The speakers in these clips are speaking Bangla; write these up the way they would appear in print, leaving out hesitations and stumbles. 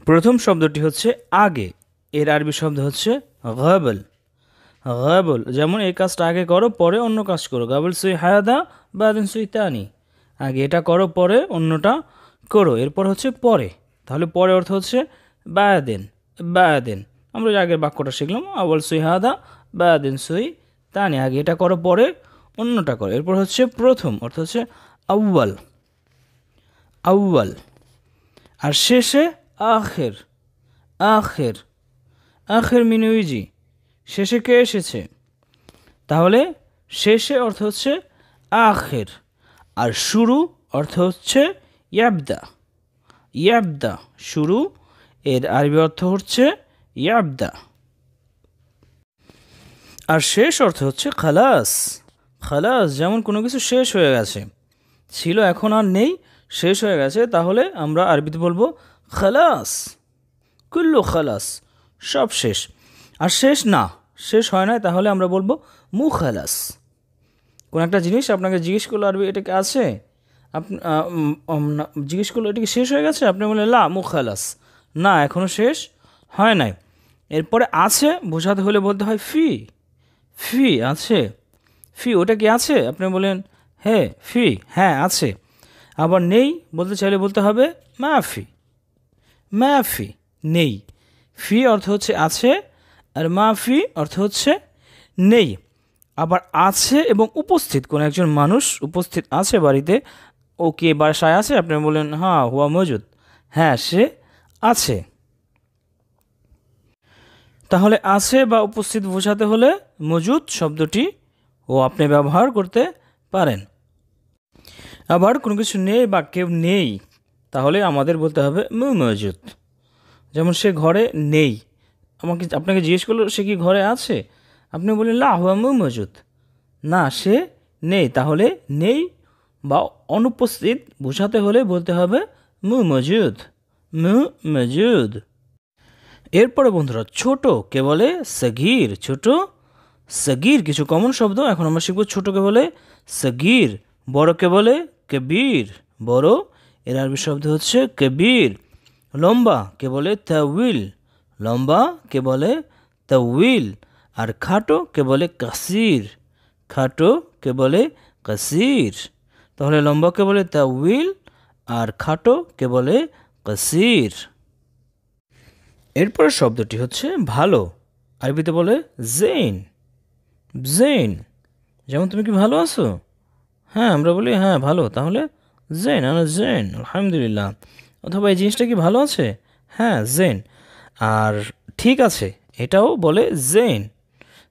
প্রথম শব্দটি হচ্ছে আগে, এর আরবি শব্দ হচ্ছে গাবল। গাবল যেমন এই কাজটা আগে করো পরে অন্য কাজ করো, গাবল সুই হায়াদা বাদিন সুই তানি, আগে এটা করো পরে অন্যটা করো। এরপর হচ্ছে পরে, তাহলে পরে অর্থ হচ্ছে বায়াদিন। বায়াদিন আমরা যে আগের বাক্যটা শিখলাম, আওয়াল সুই হায়াদা বায়াদিন সুই তানি, আগে এটা করো পরে অন্যটা করো। এরপর হচ্ছে প্রথম, অর্থ হচ্ছে আউয়াল। আউয়াল। আর শেষে আখের। আখের। আখের মিনুইজি, শেষে কে এসেছে? তাহলে শেষে অর্থ হচ্ছে আখের, আর শুরু অর্থ হচ্ছে ইয়াবদা। ইয়াবদা শুরু, এর আরবি অর্থ হচ্ছে ইয়াবদা। আর শেষ অর্থ হচ্ছে খালাস। খালাস যেমন কোনো কিছু শেষ হয়ে গেছে, ছিল এখন আর নেই, শেষ হয়ে গেছে, তাহলে আমরা আরবিতে বলবো খালাস। কুল্লু খালাস, সব শেষ। আর শেষ না, শেষ হয় না, তাহলে আমরা বলবো মুখালাস। কোন একটা জিনিস আপনাকে জিজ্ঞেস করলো আরবি এটা কি আছে, আপনি জিজ্ঞেস করলো এটা কি শেষ হয়ে গেছে, আপনি বললেন লা মুখালাস, না এখনও শেষ হয় নাই। এরপরে আছে বোঝাতে হলে বলতে হয় ফি। ফি আছে, ফি ওটা কি আছে, আপনি বলেন হ্যাঁ ফি, হ্যাঁ আছে। আবার নেই বলতে চাইলে বলতে হবে মাফি। মাফি নেই। ফি অর্থ হচ্ছে আছে, আর মাফি অর্থ হচ্ছে নেই। আবার আছে এবং উপস্থিত, কোনো একজন মানুষ উপস্থিত আছে বাড়িতে, ও কে বাসায় আছে, আপনি বলেন হ্যাঁ হুয়া মজুদ, হ্যাঁ সে আছে। তাহলে আছে বা উপস্থিত বোঝাতে হলে মজুদ শব্দটি ও আপনি ব্যবহার করতে পারেন। আবার কোনো কিছু নেই বা কেউ নেই, তাহলে আমাদের বলতে হবে মজুদ। যেমন সে ঘরে নেই, আপনাকে জিজ্ঞেস করলো সে কি ঘরে আছে, আপনি বললেন লা হুয়া মজুদ, না সে নেই। তাহলে নেই বা অনুপস্থিত বোঝাতে হলে বলতে হবে মজুদ। মজুদ। এরপরে বন্ধুরা ছোট কে বলে সগীর। ছোট সগীর কিছু কমন শব্দ এখন আমরা শিখব। ছোটকে বলে সগীর, বড়কে বলে কবির। বড়, এর আরবি শব্দ হচ্ছে কবির। লম্বা কে বলে তাউইল। লম্বা কে বলে তাউইল। আর খাটো কে বলে কাসির। খাটো কে বলে কাসির। তাহলে লম্বাকে বলে তাউইল, আর খাটো কে বলে কাসির। এরপরের শব্দটি হচ্ছে ভালো, আরবিতে বলে জেইন। জেইন যেমন তুমি কি ভালো আছো, হ্যাঁ আমরা বলি হ্যাঁ ভালো, তাহলে জেন, আনা জেন আলহামদুলিল্লাহ। অথবা এই জিনিসটা কি ভালো আছে, হ্যাঁ জেন। আর ঠিক আছে, এটাও বলে জেন।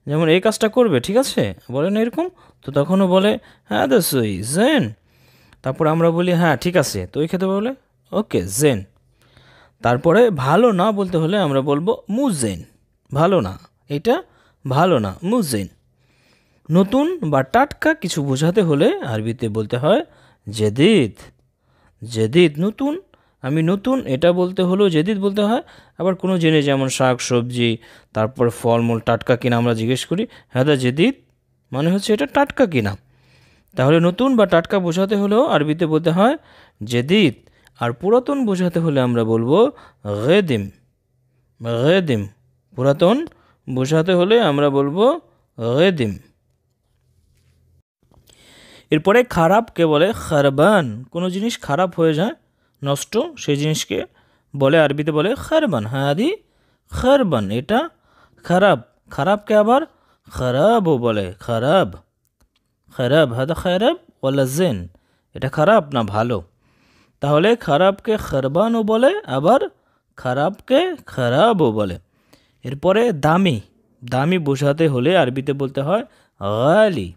যেমন এই কাজটা করবে ঠিক আছে, বলে না এরকম, তো তখনও বলে হ্যাঁ দসই জেন। তারপর আমরা বলি হ্যাঁ ঠিক আছে, তো ওই ক্ষেত্রে বলে ওকে জেন। তারপরে ভালো না বলতে হলে আমরা বলবো মুজেন। ভালো না, এটা ভালো না, মুজেন। নতুন বা টাটকা কিছু বোঝাতে হলে আরবিতে বলতে হয় জেদিদ। জেদিদ নতুন, আমি নতুন এটা বলতে হলেও জেদিদ বলতে হয়। আবার কোনো জিনিস যেমন শাক সবজি, তারপর ফলমূল টাটকা কিনা আমরা জিজ্ঞেস করি হ্যাঁ দা জেদিদ, মানে হচ্ছে এটা টাটকা কিনা। তাহলে নতুন বা টাটকা বোঝাতে হলেও আরবিতে বলতে হয় জেদিদ। আর পুরাতন বোঝাতে হলে আমরা বলবো গেদিম। গেদিম, পুরাতন বোঝাতে হলে আমরা বলবো গেদিম। এরপরে খারাপকে বলে খারবান। কোনো জিনিস খারাপ হয়ে যায়, নষ্ট, সেই জিনিসকে বলে আরবিতে বলে খারবান। হাদি খারবান, এটা খারাপ। খারাপকে আবার খারাপও বলে, খারাপ। খারাপ হাদা খারাপ ওয়ালা জেন, এটা খারাপ না ভালো। তাহলে খারাপকে খারবানও বলে, আবার খারাপকে খারাপও বলে। এরপরে দামি। দামি বোঝাতে হলে আরবিতে বলতে হয় গালি।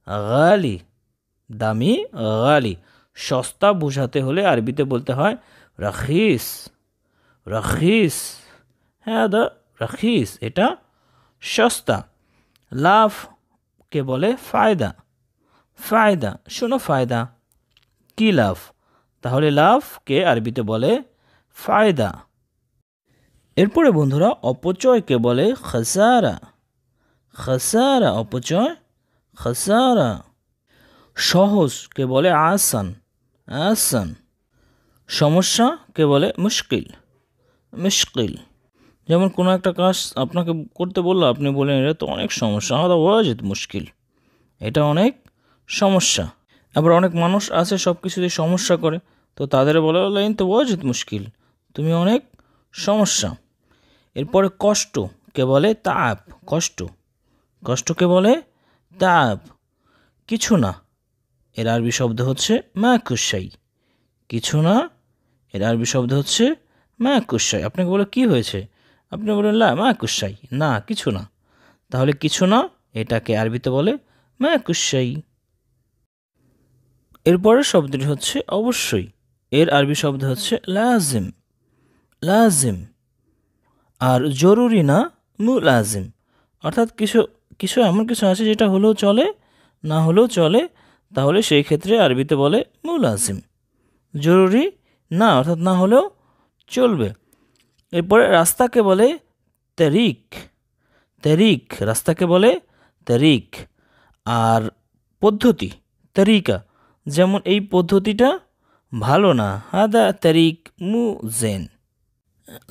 গালি, দামি গালি। সস্তা বোঝাতে হলে আরবিতে বলতে হয় রাখিস। রাখিস, হ্যাঁ দা রাখিস, এটা সস্তা। লাভকে বলে ফায়দা। ফায়দা, শোনো ফায়দা কি লাভ, তাহলে লাভকে আরবিতে বলে ফায়দা। এরপরে বন্ধুরা অপচয়কে বলে খাসারা। খাসারা অপচয়, খাসারা। সহজকে বলে আসান। আসান। সমস্যাকে বলে মুশকিল। মুশকিল। যেমন কোনো একটা কাজ আপনাকে করতে বললো, আপনি বলেন এটা তো অনেক সমস্যা, হাদা ওয়াজিদ মুশকিল, এটা অনেক সমস্যা। আবার অনেক মানুষ আছে সব কিছুতে সমস্যা করে, তো তাদের বলা হলো তো ওয়াজিদ মুশকিল, তুমি অনেক সমস্যা। এরপরে কষ্টকে বলে তাপ, কষ্টকে বলে তাপ। কিছু না, এর আরবি শব্দ হচ্ছে মাকুশাই। কিছু না, এর আরবি শব্দ হচ্ছে মাকুশাই। আপনাকে বলে কি হয়েছে, আপনি বলেন লা মাকুশাই, না কিছু না। তাহলে কিছু না এটাকে আরবিতে বলে মাকুশাই। এরপরের শব্দটি হচ্ছে অবশ্যই, এর আরবি শব্দ হচ্ছে লাজিম, লাজিম। আর জরুরি না মুলাজিম, অর্থাৎ কিছু কিছু এমন কিছু আছে যেটা হলেও চলে না হলেও চলে, তাহলে সেই ক্ষেত্রে আরবিতে বলে মুলাজিম। জরুরি না অর্থাৎ না হলেও চলবে। এরপরে রাস্তাকে বলে তারিক, তারিক, রাস্তাকে বলে তারিক। আর পদ্ধতি তরিকা, যেমন এই পদ্ধতিটা ভালো না, হাদা তারিক মুজেন,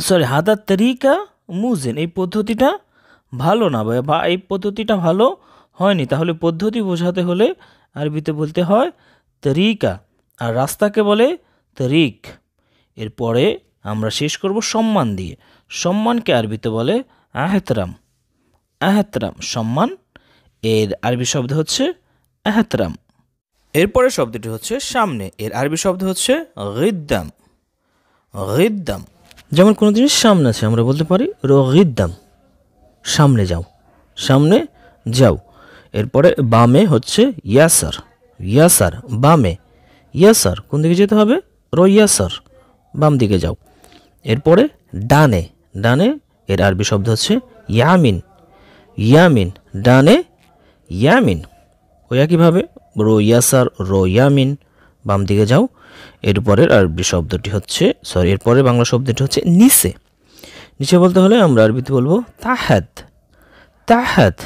সরি হাদা তরিকা মুজেন, এই পদ্ধতিটা ভালো না বা এই পদ্ধতিটা ভালো হয়নি। তাহলে পদ্ধতি বোঝাতে হলে আরবিতে বলতে হয় তরিকা, আর রাস্তাকে বলে তরিক। এরপরে আমরা শেষ করব সম্মান দিয়ে। সম্মানকে আরবিতে বলে আহতরাম, আহতরাম সম্মান, এর আরবি শব্দ হচ্ছে আহতরাম। এরপরে শব্দটি হচ্ছে সামনে, এর আরবি শব্দ হচ্ছে গিদ্দাম, গিদ্দাম। যেমন কোনো জিনিস সামনে আছে আমরা বলতে পারি রগিদ্দাম, সামনে যাও, সামনে যাও। এরপরে বামে হচ্ছে ইয়াসার, ইয়াসার বামে, ইয়াসার কোন দিকে যেতে হবে, ইয়াসার বাম দিকে যাও। এরপরে ডানে, ডানে এর আরবি শব্দ হচ্ছে ইয়ামিন, ইয়ামিন ডানে ইয়ামিন। ওই একইভাবে ইয়াসার ইয়ামিন বাম দিকে যাও। এরপরের আরবি শব্দটি হচ্ছে এরপরে বাংলা শব্দটি হচ্ছে নিচে, নিচে বলতে হলে আমরা আরবিতে বলবো তাহাত, তাহাত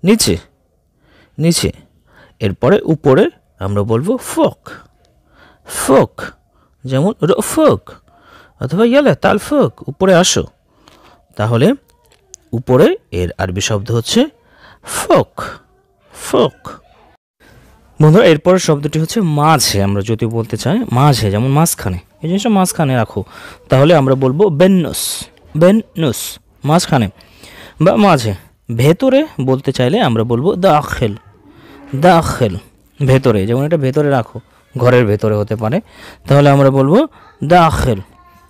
নিচে, নিচে। এরপরে উপরে আমরা বলবো ফোক, ফোক, যেমন ফোক অথবা ইয়ালা তাল ফোক, উপরে আসো। তাহলে উপরে এর আরবি শব্দ হচ্ছে ফোক, ফোক। বন্ধুরা এরপরের শব্দটি হচ্ছে মাঝে, আমরা যদি বলতে চাই মাঝে, যেমন মাঝখানে, এই জিনিসটা মাঝখানে রাখো, তাহলে আমরা বলবো বেন্নুস, বেন্নুস মাঝখানে বা মাঝে। ভেতরে বলতে চাইলে আমরা বলবো দাখিল, দাখিল ভেতরে, যেমন এটা ভেতরে রাখো, ঘরের ভেতরে হতে পারে, তাহলে আমরা বলবো দাখিল।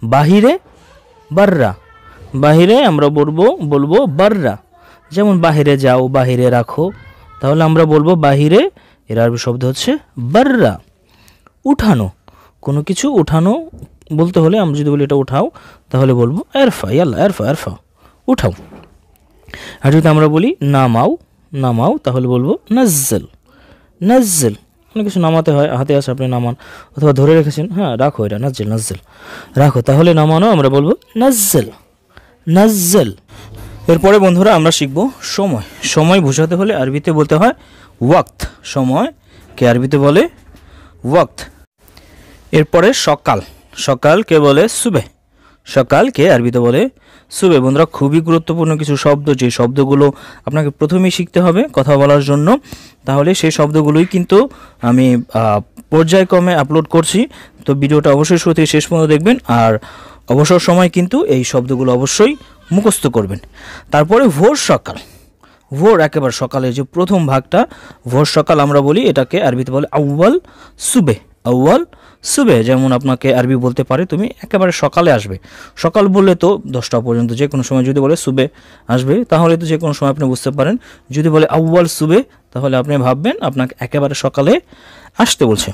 বাহিরে বাররা, বাহিরে আমরা বলবো বাররা, যেমন বাহিরে যাও, বাহিরে রাখো, তাহলে আমরা বলবো বাহিরে, এর আরবি শব্দ হচ্ছে বাররা। উঠানো, কোনো কিছু উঠানো বলতে হলে আমরা যদি বলি এটা উঠাও, তাহলে বলবো এরফা, ইয়াল্লা এরফা, এরফা উঠাও। আর যদি আমরা বলি নামাও, নামাও, তাহলে বলবো নাজ্জল, নাজ্জল। অনেক কিছু নামাতে হয়, হাতে আছে আপনি নামান, অথবা ধরে রেখেছেন, হ্যাঁ রাখো এটা নাজ্জল, নাজ্জল রাখো, তাহলে নামানো আমরা বলবো নাজ্জল, নাজ্জল। এরপরে বন্ধুরা আমরা শিখব সময়। সময় বোঝাতে হলে আরবিতে বলতে হয় ওয়াক্ত, সময়কে আরবিতে বলে ওয়াক্ত। এরপরে সকাল, সকালকে বলে সুবে, সকালকে আরবিতে বলে সুবে। বন্ধুরা খুবই গুরুত্বপূর্ণ কিছু শব্দ, যে শব্দগুলো আপনাকে প্রথমেই শিখতে হবে কথা বলার জন্য, তাহলে সেই শব্দগুলোই কিন্তু আমি পর্যায়ক্রমে আপলোড করছি। তো ভিডিওটা অবশ্যই শুরু থেকে শেষ পর্যন্ত দেখবেন, আর অবসর সময় কিন্তু এই শব্দগুলো অবশ্যই মুখস্থ করবেন। তারপরে ভোর সকাল, ভোর একেবারে সকালের যে প্রথম ভাগটা ভোর সকাল আমরা বলি, এটাকে আরবিতে বলে আউয়াল সুবে, আউয়াল সুবে। যেমন আপনাকে আরবি বলতে পারে তুমি একেবারে সকালে আসবে, সকাল বললে তো 10টা পর্যন্ত, যে কোনো সময় যদি বলে সুবে আসবে তাহলে তো যে কোনো সময় আপনি বুঝতে পারেন। যদি বলে আউয়াল সুবে তাহলে আপনি ভাববেন আপনাকে একেবারে সকালে আসতে বলছে।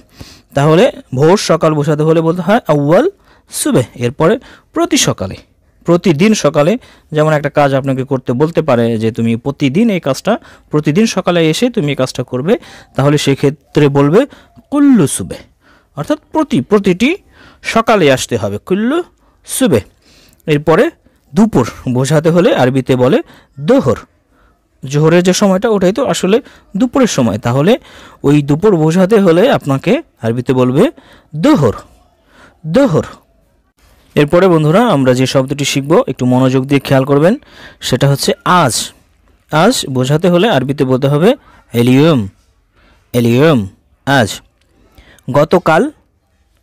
তাহলে ভোর সকাল বোঝাতে হলে বলতে হয় আউয়াল সুবে। এরপরে প্রতি সকালে, প্রতিদিন সকালে, যেমন একটা কাজ আপনাকে করতে বলতে পারে যে তুমি প্রতিদিন এই কাজটা, প্রতিদিন সকালে এসে তুমি এই কাজটা করবে, তাহলে সেক্ষেত্রে বলবে কুল্লু সুবে, অর্থাৎ প্রতিটি সকালে আসতে হবে, কুল্লু সুবে। এরপরে দুপুর বোঝাতে হলে আরবিতে বলে দোহর, জোহরের যে সময়টা ওটাই তো আসলে দুপুরের সময়, তাহলে ওই দুপুর বোঝাতে হলে আপনাকে আরবিতে বলবে দোহর, দোহর। এরপরে বন্ধুরা আমরা যে শব্দটি শিখব একটু মনোযোগ দিয়ে খেয়াল করবেন, সেটা হচ্ছে আজ। আজ বোঝাতে হলে আরবিতে বলতে হবে এলিয়ম, এলিয়ম, আজ। গতকাল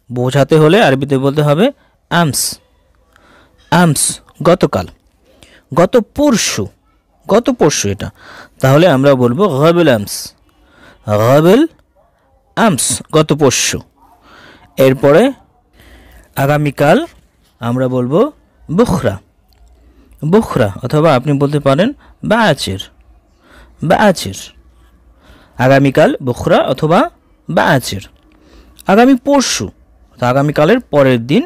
বোঝাতে হলে আরবিতে বলতে হবে আমস, আমস, গতকাল। গত পরশু, গত পরশু এটা, তাহলে আমরা বলবো গাবেল আমস, গাবেল আমস, গত পরশু। এরপরে আগামীকাল আমরা বলবো বুখরা, বুখরা, অথবা আপনি বলতে পারেন বাআচির, বাআচির। আগামীকাল বুখরা অথবা বাআচির। আগামী পরশু, তো আগামীকালের পরের দিন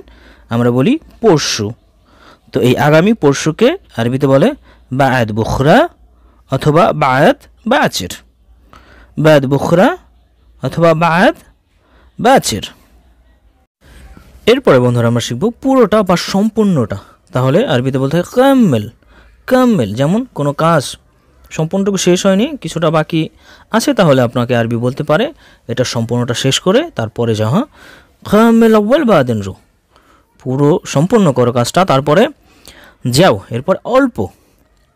আমরা বলি পরশু। তো এই আগামী পরশুকে আরবিতে বলে বাআদ বুখরা অথবা বাআদ বাআচির, বাআদ বুখরা অথবা বাআদ বাআচির। এরপরে বন্ধুরা আমরা শিখব পুরোটা বা সম্পূর্ণটা। তাহলে আরবিতে বলতে হয় কাম্মেল, কাম্মেল। যেমন কোনো কাজ সম্পূর্ণটুকু শেষ হয়নি, কিছুটা বাকি আছে, তাহলে আপনাকে আরবি বলতে পারে এটা সম্পূর্ণটা শেষ করে তারপরে যাহা কাম্মেল আউয়াল বাদেন রু, পুরো সম্পূর্ণ করো কাজটা, তারপরে যাও। এরপর অল্প,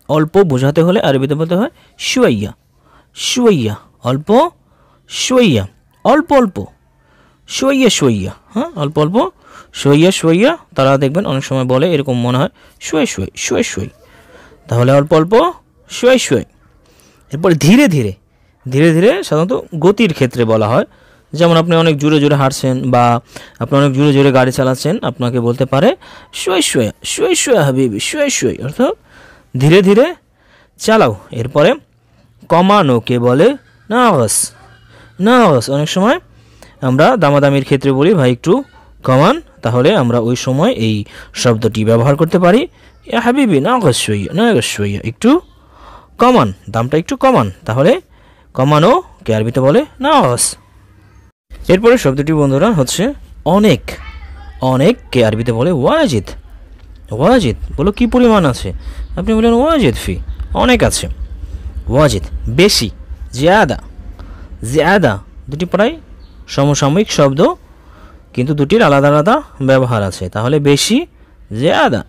অল্প বোঝাতে হলে আরবিতে বলতে হয় শুয়াইয়া, শুয়াইয়া, অল্প, শুয়াইয়া, অল্প অল্প, শুয়াইয়া শুয়াইয়া, হ্যাঁ, অল্প অল্প, শুয়াইয়া শুয়াইয়া। তারা দেখবেন অনেক সময় বলে এরকম মনে হয় শুয়ে শুয়ে, শুয়ে শুয়ে, তাহলে অল্প অল্প, শুয়ে শুয়ে। এরপরে ধীরে ধীরে, ধীরে ধীরে সাধারণত গতির ক্ষেত্রে বলা হয়। যেমন আপনি অনেক জোরে জোরে হাঁটছেন বা আপনি অনেক জোরে জোরে গাড়ি চালাচ্ছেন, আপনাকে বলতে পারে শুয়ে শুয়ে, শুয়ে শুয়ে হাবিবি, শুয়ে শুয়ে, অর্থাৎ ধীরে ধীরে চালাও। এরপরে কমানোকে বলে নাগস, নাগস। অনেক সময় আমরা দামাদামির ক্ষেত্রে বলি ভাই একটু কমান, তাহলে আমরা ওই সময় এই শব্দটি ব্যবহার করতে পারি, ইয়া হাবিবি নাগস শুইয়া, নাগস শুইয়া, একটু কমান, দামটা একটু কমান। তাহলে কমানো কে আরবিতে বলে নাগস। এরপরে শব্দটি বন্ধুরা হচ্ছে অনেক, অনেক কে আরবিতে বলে ওয়াজিদ, ওয়াজিদ। বলো কি পরিমাণ আছে, আপনি বলেন ওয়াজিদ ফি, অনেক আছে, ওয়াজিদ। বেশি, জিয়াদা, জিয়াদা, দুটি প্রায় সমসাময়িক শব্দ কিন্তু দুটির আলাদা আলাদা ব্যবহার আছে, তাহলে বেশি, জিয়াদা।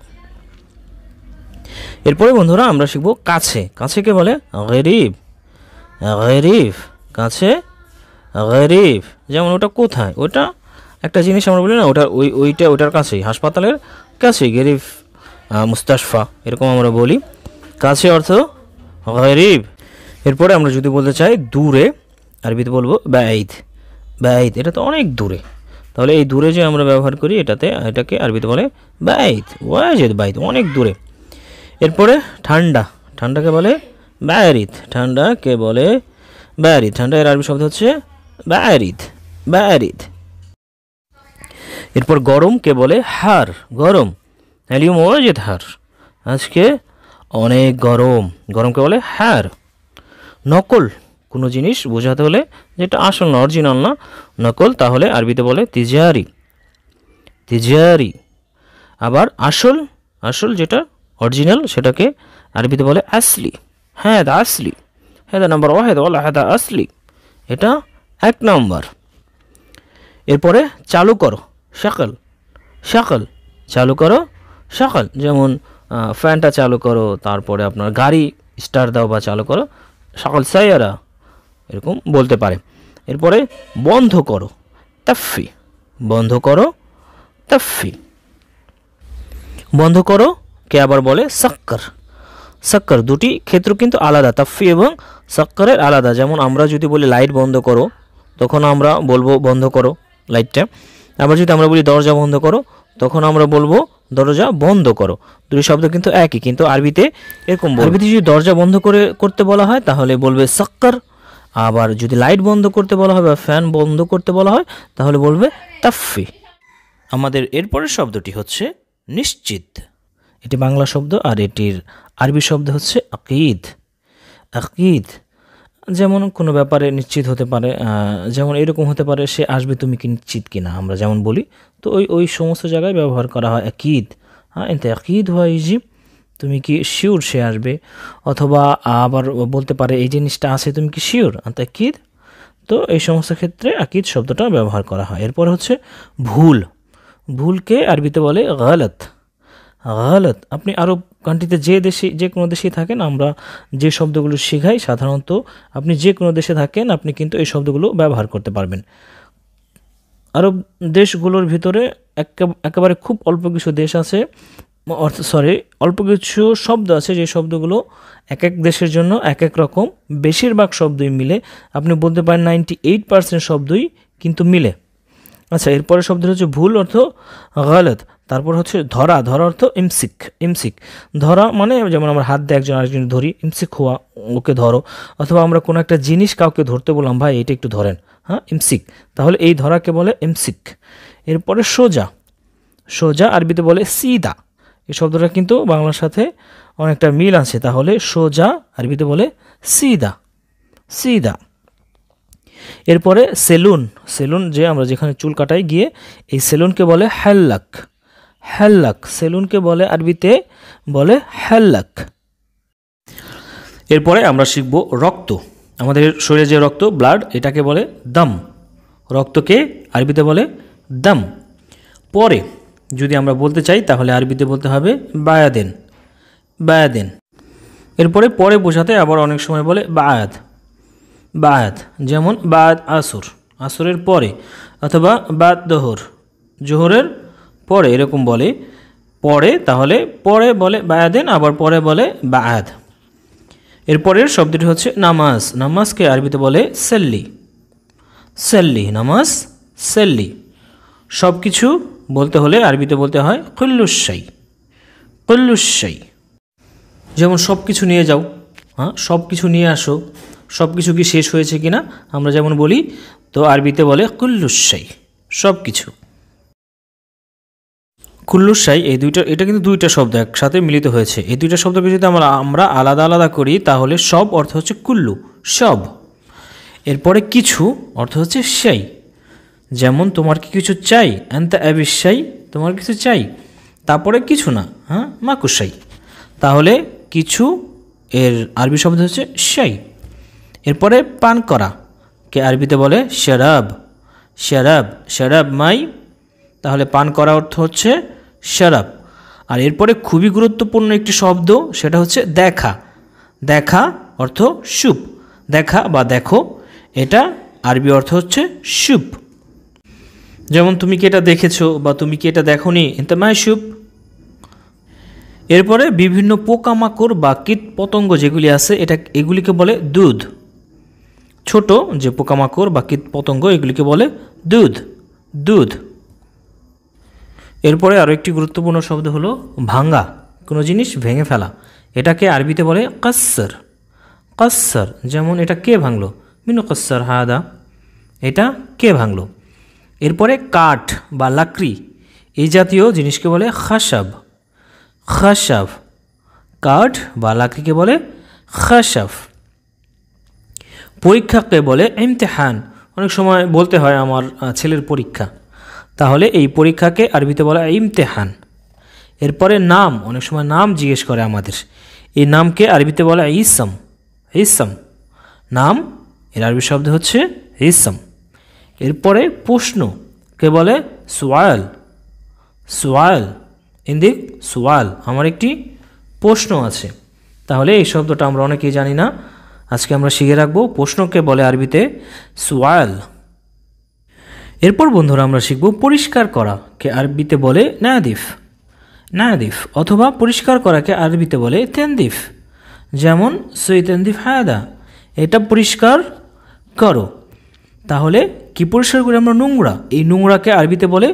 এরপরে বন্ধুরা আমরা শিখব কাছে, কাছেকে বলে গরিব, গরিব, কাছে, গরিব। যেমন ওটা কোথায়, ওটা একটা জিনিস আমরা বলি না, ওটা ওইটা ওটার কাছেই, হাসপাতালের কাছেই, গরিব মুস্তাশফা, এরকম আমরা বলি। কাছে অর্থ গরিব। এরপরে আমরা যদি বলতে চাই দূরে, আরবিতে বলবো বাঈদ, বাঈদ, এটা তো অনেক দূরে, তাহলে এই দূরে যে আমরা ব্যবহার করি এটাকে আরবিতে বলে বাঈদ, ওয়াজিদ, বাঈদ, অনেক দূরে। এরপরে ঠান্ডা, ঠান্ডাকে বলে বারিদ, ঠান্ডাকে বলে বারিদ, ঠান্ডা এর আরবি শব্দ হচ্ছে বারিদ, বারিদ। এরপর গরমকে বলে হার, গরম, আলিয়ুম ওয়াজিদ হার, আজকে অনেক গরম, গরমকে বলে হার। নকল কোনো জিনিস বোঝাতে হলে যেটা আসল না, অরিজিনাল না, নকল, তাহলে আরবিতে বলে তিজারি, তিজারি। আবার আসল, আসল যেটা অরিজিনাল সেটাকে আরবিতে বলে আসলি, হ্যাঁ আসলি, হ্যাঁ নাম্বার ওয়াহেদ ওয়ালা হ্যাঁ আসলি, এটা এক নাম্বার। এরপরে চালু করো, শাকল, শাকল, চালু করো, শাকল। যেমন ফ্যানটা চালু করো, তারপরে আপনার গাড়ি স্টার্ট দাও বা চালু করো, শাকল সাইয়ারা, এরকম বলতে পারে। এরপরে বন্ধ করো, তাফি, বন্ধ করো, তাফি, বন্ধ করো কে আবার বলে সাক্কর, সাক্কর। দুটি ক্ষেত্র কিন্তু আলাদা, তাফি এবং সাক্করের আলাদা। যেমন আমরা যদি বলি লাইট বন্ধ করো, তখন আমরা বলবো বন্ধ করো লাইটটা। আবার যদি আমরা বলি দরজা বন্ধ করো, তখন আমরা বলবো দরজা বন্ধ করো। দুটি শব্দ কিন্তু একই, কিন্তু আরবিতে এরকম, আরবিতে যদি দরজা বন্ধ করতে বলা হয় তাহলে বলবে সাক্কর, আবার যদি লাইট বন্ধ করতে বলা হয় বা ফ্যান বন্ধ করতে বলা হয় তাহলে বলবে তাফি। আমাদের এরপরের শব্দটি হচ্ছে নিশ্চিত। এটি বাংলা শব্দ আর এটির আরবি শব্দ হচ্ছে আকিদ, আকিদ। যেমন কোনো ব্যাপারে নিশ্চিত হতে পারে, যেমন এরকম হতে পারে সে আসবে, তুমি কি নিশ্চিত কিনা, আমরা যেমন বলি, তো ওই সমস্ত জায়গায় ব্যবহার করা হয় আকিদ। হ্যাঁ, এতে আকিদ হয় ইজি, তুমি কি শিওর সে আসবে। অথবা আবার বলতে পারে এই জিনিসটা আছে, তুমি কি শিওর, আকিদ। তো এই সমস্ত ক্ষেত্রে আকিদ শব্দটা ব্যবহার করা হয়। এরপর হচ্ছে ভুল, ভুলকে আরবিতে বলে গালাত। গালাত। আপনি আরব কান্ট্রিতে যে কোনো দেশেই থাকেন, আমরা যে শব্দগুলো শেখাই সাধারণত আপনি যে কোনো দেশে থাকেন আপনি কিন্তু এই শব্দগুলো ব্যবহার করতে পারবেন। আরব দেশগুলোর ভিতরে একেবারে খুব অল্প কিছু দেশ আছে, অল্প কিছু শব্দ আছে যে শব্দগুলো এক এক দেশের জন্য এক এক রকম। বেশিরভাগ শব্দই মিলে, আপনি বলতে পারেন 98% শব্দই কিন্তু মিলে। আচ্ছা, এরপরে শব্দ হচ্ছে ভুল অর্থ গালত। তারপর হচ্ছে ধরা, ধরা অর্থ ইমসিক। ইমসিক ধরা মানে যেমন আমরা হাত দিয়ে একজন আরেকজন ধরি, ইমসিক হওয়া, ওকে ধরো। অথবা আমরা কোনো একটা জিনিস কাউকে ধরতে বললাম, ভাই এটা একটু ধরেন, হ্যাঁ ইমসিক, তাহলে এই ধরাকে বলে ইমসিক। এরপরে সোজা, সোজা আরবিতে বলে সিদা। এই শব্দটা কিন্তু বাংলার সাথে অনেকটা মিল আছে, তাহলে সোজা আরবিতে বলে সিদা, সিদা। এরপরে সেলুন, সেলুন যে আমরা যেখানে চুল কাটাই গিয়ে, এই সেলুনকে বলে হাল্লাক, হাল্লাক। সেলুনকে বলে আরবিতে বলে হাল্লাক। এরপরে আমরা শিখব রক্ত। আমাদের শরীরে যে রক্ত, ব্লাড, এটাকে বলে দম। রক্তকে আরবিতে বলে দম। পরে যদি আমরা বলতে চাই তাহলে আরবিতে বলতে হবে বায়াদেন, বায়াদেন। এরপরে পরে বোঝাতে আবার অনেক সময় বলে বায়াদ, বায়াদ। যেমন বায়াদ আসর, আসরের পরে, অথবা বাদ দোহর, জোহরের পরে, এরকম বলে পরে, তাহলে পরে বলে বায়াদেন, আবার পরে বলে বায়াদ। এরপরের শব্দটি হচ্ছে নামাজ। নামাজকে আরবিতে বলে সেল্লি, সেল্লি, নামাজ সেল্লি। সব কিছু বলতে হলে আরবিতে বলতে হয় কুল্লুশাই, কুল্লুশাই। যেমন সব কিছু নিয়ে যাও, হ্যাঁ সব কিছু নিয়ে আসো, সব কিছু কি শেষ হয়েছে কিনা আমরা যেমন বলি, তো আরবিতে বলে কুল্লুশাই, সব কিছু। কুল্লুশাই এই দুইটা, এটা কিন্তু দুইটা শব্দ একসাথে মিলিত হয়েছে। এই দুইটা শব্দকে যদি আমরা আলাদা আলাদা করি তাহলে সব অর্থ হচ্ছে কুল্লু, সব। এরপরে কিছু অর্থ হচ্ছে সেই। যেমন তোমার কি কিছু চাই, আনতা আবিশাই, তোমার কিছু চাই। তারপরে কিছু না, হ্যাঁ মাকুশাই, তাহলে কিছু এর আরবি শব্দ হচ্ছে সেই। এরপরে পান করা কে আরবিতে বলে শরাব, শরাব, শরাব মাই, তাহলে পান করা অর্থ হচ্ছে শরাব। আর এরপরে খুবই গুরুত্বপূর্ণ একটি শব্দ, সেটা হচ্ছে দেখা। দেখা অর্থ সুপ, দেখা বা দেখো, এটা আরবি অর্থ হচ্ছে সুপ। যেমন তুমি কি এটা দেখেছো বা তুমি কি এটা দেখোনি, এটা মাই সুপ। এরপরে বিভিন্ন পোকামাকড় বা কীট পতঙ্গ যেগুলি আছে এগুলিকে বলে দুধ। ছোট যে পোকামাকড় বা কীট পতঙ্গ এগুলিকে বলে দুধ, দুধ। এরপরে আরও একটি গুরুত্বপূর্ণ শব্দ হলো ভাঙ্গা, কোনো জিনিস ভেঙে ফেলা। এটাকে আরবিতে বলে কাসর, কাসর। যেমন এটা কে ভাঙলো, মিনু কাসর হাদা, এটা কে ভাঙলো। এরপরে কাঠ বা লাকড়ি, এই জাতীয় জিনিসকে বলে খাসাব, খাসাব। কাঠ বা লাকড়িকে বলে খাসাব। পরীক্ষাকে বলে ইমতিহান। অনেক সময় বলতে হয় আমার ছেলের পরীক্ষা, তাহলে এই পরীক্ষাকে আরবিতে বলা ইমতিহান। এরপরে নাম, অনেক সময় নাম জিজ্ঞেস করে আমাদের, এই নামকে আরবিতে বলা ইসম, ইসম। নাম এর আরবি শব্দ হচ্ছে ইসম। এরপরে প্রশ্নকে বলে সুয়াল, সুয়াল। ইন্দিক সুয়াল, আমার একটি প্রশ্ন আছে। তাহলে এই শব্দটা আমরা অনেকেই জানি না, আজকে আমরা শিখে রাখবো। প্রশ্নকে বলে আরবিতে সুয়াল। এরপর বন্ধুরা আমরা শিখব পরিষ্কার করাকে আরবিতে বলে নাদিফ, নাদিফ। অথবা পরিষ্কার করাকে আরবিতে বলে তেন্দিফ। যেমন সই তেন্দিফ হায়দা, এটা পরিষ্কার করো। তাহলে কি পরিষ্কার করি আমরা, নোংরা। এই নোংরাকে আরবিতে বলে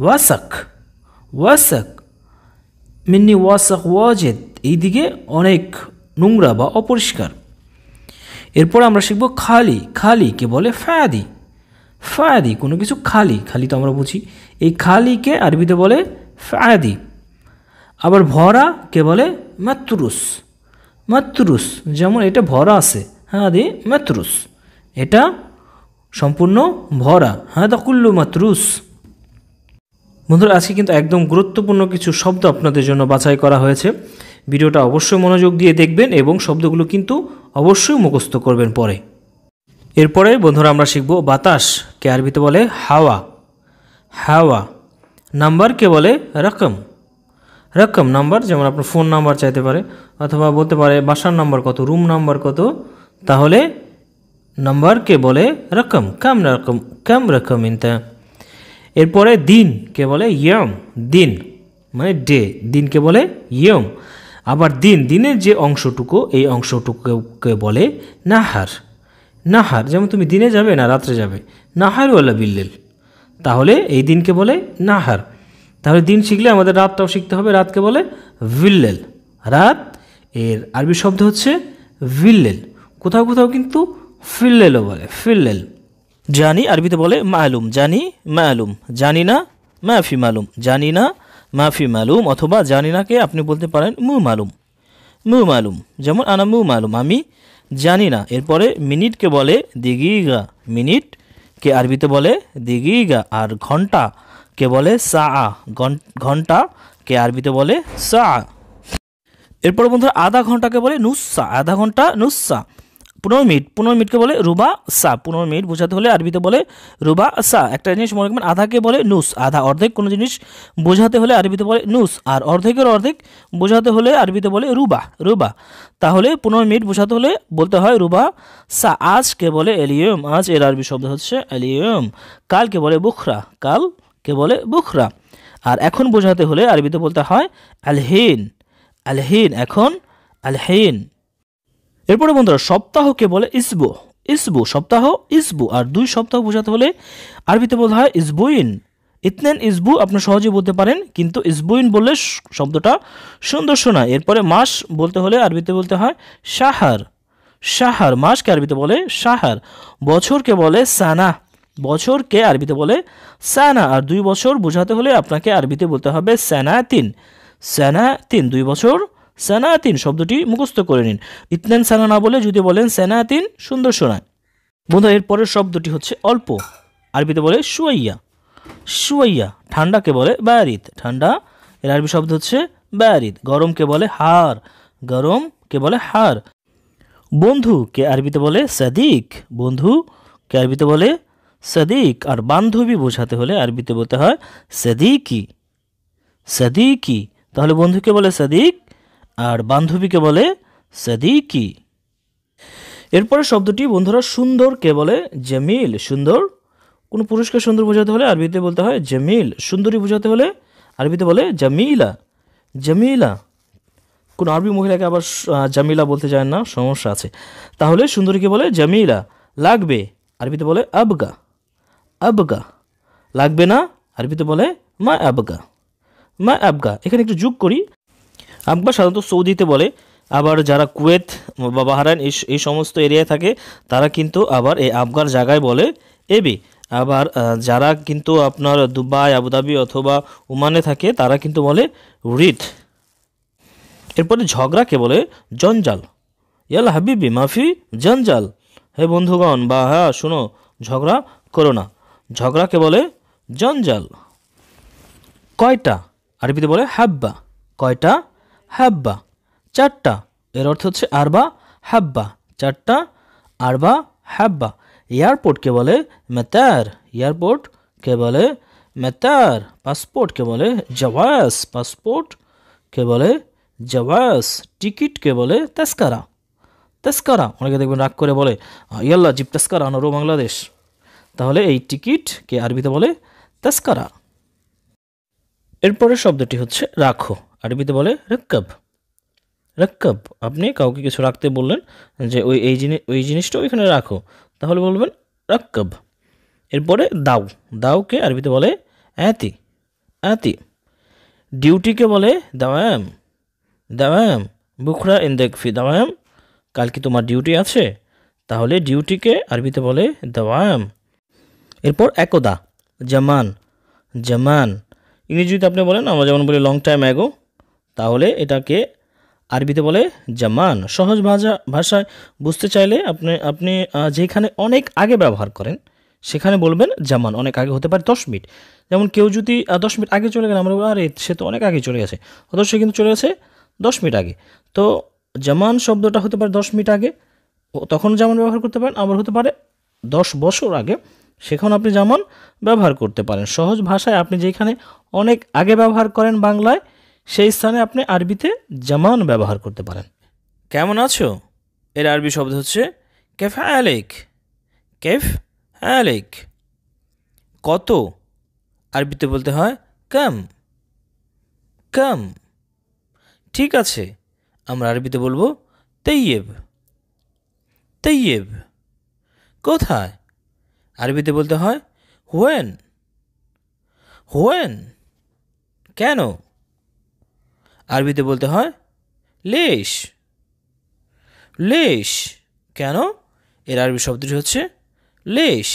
ওয়াসাক, ওয়াসাক। মিন্নি ওয়াসাক ওয়াজেদ, এইদিকে অনেক নোংরা বা অপরিষ্কার। এরপর আমরা শিখব খালি, খালিকে বলে ফায়াদি, ফায়াদি। কোনো কিছু খালি, খালি তো আমরা বুঝি, এই খালিকে আরবিতে বলে ফায়াদি। আবার ভরা কে বলে মাতরুস, মাতরুস। যেমন এটা ভরা আছে, হ্যাঁ দি মাতরুস, এটা সম্পূর্ণ ভরা, হ্যাঁ দা কুল্লু মাতরুস। বন্ধুরা আজকে কিন্তু একদম গুরুত্বপূর্ণ কিছু শব্দ আপনাদের জন্য বাছাই করা হয়েছে। ভিডিওটা অবশ্যই মনোযোগ দিয়ে দেখবেন এবং শব্দগুলো কিন্তু অবশ্যই মুখস্থ করবেন পরে। এরপরে বন্ধুরা আমরা শিখব বাতাস কে আরবিতে বলে হাওয়া, হাওয়া। নাম্বারকে বলে রকম। রকম নাম্বার, যেমন আপনার ফোন নাম্বার চাইতে পারে, অথবা বলতে পারে বাসার নাম্বার কত, রুম নাম্বার কত, তাহলে নাম্বারকে বলে রকম। কাম রকম ইনতা। এরপরে দিনকে বলে ইয়ম। দিন মানে ডে, দিনকে বলে ইয়ম। আবার দিনের যে অংশটুকু, এই অংশটুকুকে বলে নাহার। নাহার, যেমন তুমি দিনে যাবে না রাত্রে যাবে, নাহার ওয়ালা বিল্লেল, তাহলে এই দিনকে বলে নাহার। তাহলে দিন শিখলে আমাদের রাতটাও শিখতে হবে, রাতকে বলে ভিল্লেল। রাত এর আরবি শব্দ হচ্ছে ভিল্লেল, কোথাও কোথাও কিন্তু ফিল্লেলও বলে, ফিল্লেল। জানি আরবিতে বলে মালুম, জানি মালুম, জানি না মাফি মালুম, জানি না মাফি মালুম, অথবা জানি নাকে আপনি বলতে পারেন মু মালুম, মু মালুম। যেমন আনা মু মালুম, আমি জানি না। এরপরে মিনিটকে বলে দিগিগা, মিনিটকে আরবিতে বলে দিগিগা। আর ঘন্টাকে বলে সা, ঘন্টাকে আরবিতে বলে সা। এরপর বন্ধুরা আধা ঘন্টাকে বলে নুসা, আধা ঘন্টা নুসা। 15 মিনিটকে বলে রুবা সা, 15 মিনিট বোঝাতে হলে আরবিতে বলে রুবা সা। একটা জিনিস মনে রাখবেন, আধাকে বলে নুস, আধা অর্ধেক কোনো জিনিস বোঝাতে হলে আরবিতে বলে নুস, আর অর্ধেকের অর্ধেক বোঝাতে হলে আরবিতে বলে রুবা, রুবা। তাহলে 15 মিনিট বোঝাতে হলে বলতে হয় রুবা সা। আজকে বলে এলিয়ম, আজ এর আরবি শব্দ হচ্ছে এলিয়ম। কালকে বলে বুখরা, কালকে বলে বুখরা। আর এখন বোঝাতে হলে আরবিতে বলতে হয় আলহিন, আলহিন, এখন আলহিন। এরপরে বন্ধুরা সপ্তাহকে বলে ইসবু, ইসবু সপ্তাহ, ইসবু। আর 2 সপ্তাহ বোঝাতে হলে আরবিতে বলতে হয় ইসবুইন। ইতনেন ইসবু আপনি সহজে বলতে পারেন, কিন্তু ইসবুইন বললে শব্দটা সুন্দর শোনায়। এরপরে মাস বলতে হলে আরবিতে বলতে হয় শাহার, শাহার, মাসকে আরবিতে বলে শাহার। বছরকে বলে সানা, বছরকে আরবিতে বলে সানা। আর 2 বছর বোঝাতে হলে আপনাকে আরবিতে বলতে হবে সানাতিন, সানাতিন, 2 বছর। সানাতিন শব্দটি মুখস্থ করে নিন। ইতনান সানা না বলে যদি বলেন সানাতিন, সুন্দর শোনায়। বন্ধু এর পরের শব্দটি হচ্ছে অল্প, আরবিতে বলে শুয়াইয়া, শুয়াইয়া। ঠান্ডাকে বলে বারিদ, ঠান্ডা এর আরবি শব্দ হচ্ছে বারিদ। গরমকে বলে হার, গরমকে বলে হার। বন্ধুকে আরবিতে বলে সাদিক, বন্ধুকে আরবিতে বলে সাদিক। আর বান্ধবী বোঝাতে হলে আরবিতে বলতে হয় সাদিকি, সাদিকি। তাহলে বন্ধুকে বলে সাদিক আর বান্ধবীকে বলে সাদিকি। এরপরে শব্দটি বন্ধুরা সুন্দরকে বলে জামিল, সুন্দর। কোনো পুরুষকে সুন্দর বোঝাতে হলে আরবিতে বলতে হয় জামিল, সুন্দরী বোঝাতে হলে আরবিতে বলে জামিলা, জামিলা। কোন আরবি মহিলাকে আবার জামিলা বলতে চায় না, সমস্যা আছে। তাহলে সুন্দরীকে বলে জামিলা। লাগবে আরবিতে বলে আবগা, আবগা। লাগবে না আরবিতে বলে মা আবগা, মা আবগা। এখানে একটু যোগ করি, আবগা সাধারণত সৌদিতে বলে, আবার যারা কুয়েত বা বাহরাইন এই সমস্ত এরিয়ায় থাকে তারা কিন্তু আবার এই আবগার জায়গায় বলে এবি। আবার যারা কিন্তু আপনার দুবাই, আবুধাবি অথবা ওমানে থাকে তারা কিন্তু বলে রিট। এরপরে ঝগড়াকে বলে জঞ্জাল, ইয়াল হাবিবি মাফি জঞ্জাল, হে বন্ধুগণ বা হ্যাঁ শোনো ঝগড়া করো না, ঝগড়াকে বলে জঞ্জাল। কয়টা আরবিতে বলে হাব্বা, কয়টা হাব্বা। 4টা এর অর্থ হচ্ছে আরবা হাব্বা, 4টা আরবা হাব্বা। এয়ারপোর্টকে বলে মেতার, এয়ারপোর্টকে বলে মেতার। পাসপোর্টকে বলে জওয়াজ, পাসপোর্টকে বলে জওয়াজ। টিকিটকে বলে তেস্কারা, তেস্কারা। অনেকে দেখবেন রাগ করে বলে ইয়াল্লা জিপ তেস্কারা নরো বাংলাদেশ, তাহলে এই টিকিটকে আরবিতে বলে তেস্কারা। এরপরের শব্দটি হচ্ছে রাখো, আরবিতে বলে রক্কব, রক্কব। আপনি কাউকে কিছু রাখতে বললেন যে ওই জিনিসটা ওইখানে রাখো, তাহলে বলবেন রক্কব। এরপরে দাও, দাওকে আরবিতে বলে আতি, আতি। ডিউটিকে বলে দাওয়াম, দাওয়াম। বুখরা ইনদেক ফি দাওয়াম, কাল কি তোমার ডিউটি আছে, তাহলে ডিউটিকে আরবিতে বলে দাওয়াম। এরপর একদা, জামান, জামান। ইংরেজিতে আপনি বলেন, আমরা যেমন বলি লং টাইম অ্যাগো, তাহলে এটাকে আরবিতে বলে জামান। সহজ ভাষায় বুঝতে চাইলে আপনি যেখানে অনেক আগে ব্যবহার করেন সেখানে বলবেন জামান। অনেক আগে হতে পারে 10 মিনিট। যেমন কেউ যদি 10 মিনিট আগে চলে গেলে আমরা বলবো আরে সে তো অনেক আগে চলে গেছে, অথচ সে কিন্তু চলে গেছে 10 মিনিট আগে। তো জামান শব্দটা হতে পারে 10 মিনিট আগে, তখন যেমন ব্যবহার করতে পারেন। আবার হতে পারে 10 বছর আগে, সেখানে আপনি যেমন ব্যবহার করতে পারেন। সহজ ভাষায় আপনি যেখানে অনেক আগে ব্যবহার করেন বাংলায়, সেই স্থানে আপনি আরবিতে জামান ব্যবহার করতে পারেন। কেমন আছো এর আরবি শব্দ হচ্ছে কেফ আলেক। কেফ আলেক। কত আরবিতে বলতে হয় কাম। কাম। ঠিক আছে, আমরা আরবিতে বলবো তৈয়েব। তৈয়েব। কোথায় আরবিতে বলতে হয় হোয়েন। হোয়েন। কেন আরবিতে বলতে হয় লেশ। লেশ। কেন এর আরবি শব্দটি হচ্ছে লেশ।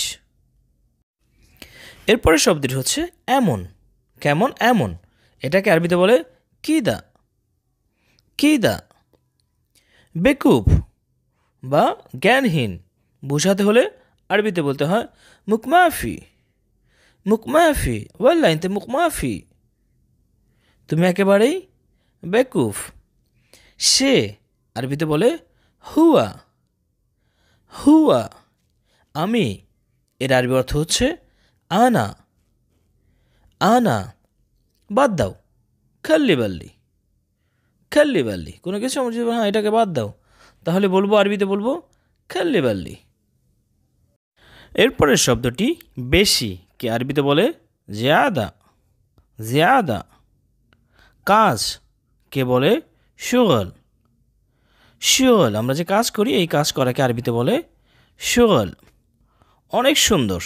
এরপরের শব্দটি হচ্ছে এমন। কেমন এমন, এটাকে আরবিতে বলে কিদা। কিদা। বেকুব বা জ্ঞানহীন বোঝাতে হলে আরবিতে বলতে হয় মুকমাফি। মুকমাফি ওয়াল্লা ইনতে মুকমাফি, তুমি একেবারেই বেকুফ। সে আরবিতে বলে হুয়া। হুয়া। আমি এর আরবি অর্থ হচ্ছে আনা। আনা। বাদ দাও খাল্লি বাল্লি। খাল্লি বাল্লি, কোনো কিছু আমার যদি হ্যাঁ এটাকে বাদ দাও, তাহলে বলবো আরবিতে বলবো খাল্লি বাল্লি। এরপরের শব্দটি বেশি কে আরবিতে বলে জিয়াদা। জিয়াদা। কাজ কে বলে শুগল। শুগল। আমরা যে কাজ করি এই কাজ করাকে আরবিতে বলে শুগল। অনেক সুন্দর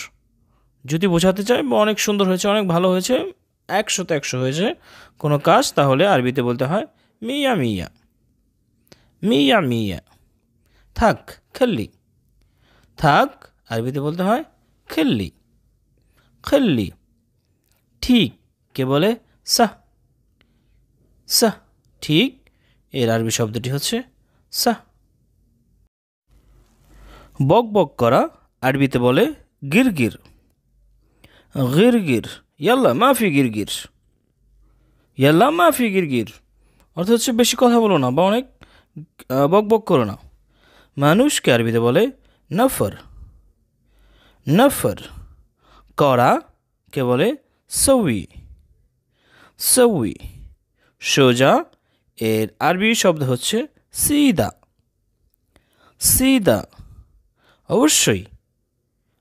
যদি বোঝাতে চাই বা অনেক সুন্দর হয়েছে, অনেক ভালো হয়েছে, 100তে 100 হয়েছে কোনো কাজ, তাহলে আরবিতে বলতে হয় মিয়া মিয়া। মিয়া মিয়া। থাক খেললি। থাক আরবিতে বলতে হয় খেললি। খেললি। ঠিক কে বলে সাহ। সাহ। ঠিক এর আরবি শব্দটি হচ্ছে সাহ। বক বক করা আরবিতে বলে গিরগির। গিরগির। ইয়াল্লা মাফি গিরগির। ইয়াল্লা মাফি গিরগির অর্থ হচ্ছে বেশি কথা বলো না বা অনেক বক বক করো না। মানুষকে আরবিতে বলে নফর। নফর। করা কে বলে সউই। সউই। সোজা এর আরবি শব্দ হচ্ছে সিদা। সিদা। অবশ্যই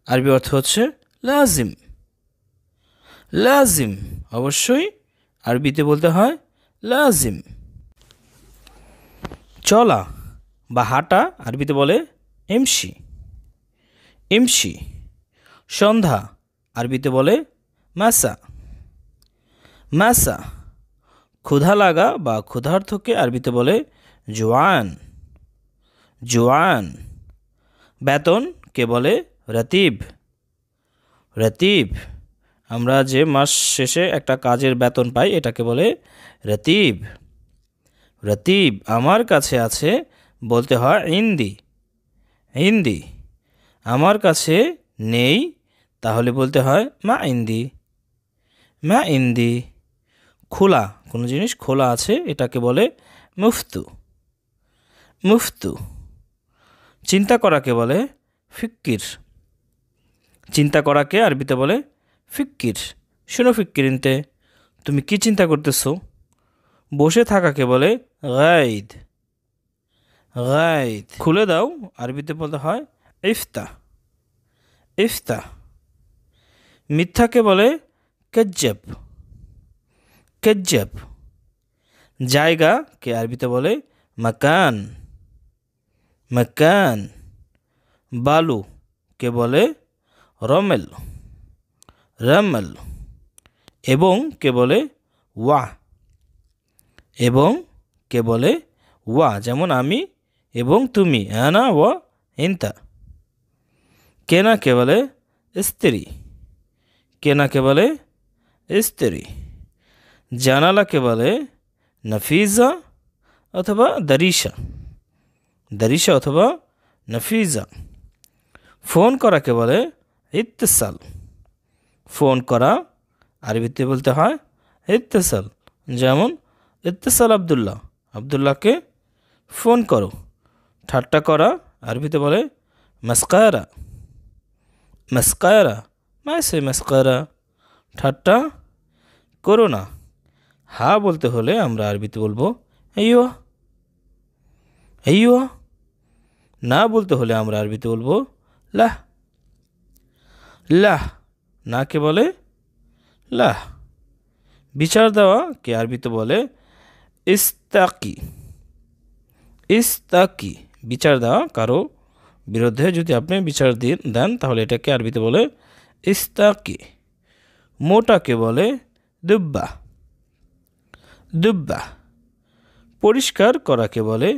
আরবি অর্থ হচ্ছে লাজিম। লাজিম। অবশ্যই আরবিতে বলতে হয় লাজিম। চলা বা হাঁটা আরবিতে বলে এমসি। এমসি। সন্ধ্যা আরবিতে বলে মাসা। মাসা। ক্ষুধা লাগা বা ক্ষুধার্থকে আরবিতে বলে জোয়ান। জোয়ান। বেতন কে বলে রতিব। রতিব। আমরা যে মাস শেষে একটা কাজের বেতন পাই এটাকে বলে রতিব। রতিব। আমার কাছে আছে বলতে হয় ইন্দি। ইন্দি। আমার কাছে নেই তাহলে বলতে হয় মা ইন্দি। মা ইন্দি। খোলা, কোনো জিনিস খোলা আছে এটাকে বলে মুফতু। মুফতু। চিন্তা করাকে বলে ফিক্কির। চিন্তা করাকে আরবিতে বলে ফিক্কির। শোনো ফিক্কিরিনতে, তুমি কি চিন্তা করতেছো? বসে থাকাকে বলে গাইদ। গাইদ। খুলে দাও আরবিতে বলতে হয় ইফতা। ইফতা। মিথ্যাকে বলে কেজ্জাব। কেজ্জাব। জায়গা কে আরবিতে বলে মাকান। মাকান। বালু কে বলে রমেল। রমেল। এবং কে বলে ওয়া। এবং কে বলে ওয়া, যেমন আমি এবং তুমি, আনা ওয়া ইনতা। কেনা কে বলে স্ত্রী। কেনা কে বলে স্ত্রী। জানালাকে বলে নফিজা অথবা দারিশা। দারিশা অথবা নফিজা। ফোন করাকে বলে ইত্তেসাল। ফোন করা আরবিতে বলতে হয় ইত্তেসাল, যেমন ইত্তেসাল আবদুল্লাহ, আবদুল্লাহকে ফোন করো। ঠাট্টা করা আরবিতে বলে মাসকারা। मस्कारा मैसे मस्कारा ঠাট্টা করো না হা বলতে হলে আমরা আরবিতে বলবো আইয়ো আইয়ো না বলতে হলে আমরা আরবিতে বলবো লাহ লাহ না কে বলে লাহ বিচার দেওয়া কে আরবিতে বলে ইস্তাকি ইস্তাকি বিচার দেওয়া কারো বিরুদ্ধে যদি আপনি বিচার দেন তাহলে এটাকে আরবিতে বলে ইস্তাকি মোটাকে বলে দুব্বা দুব্বা পরিষ্কার করাকে বলে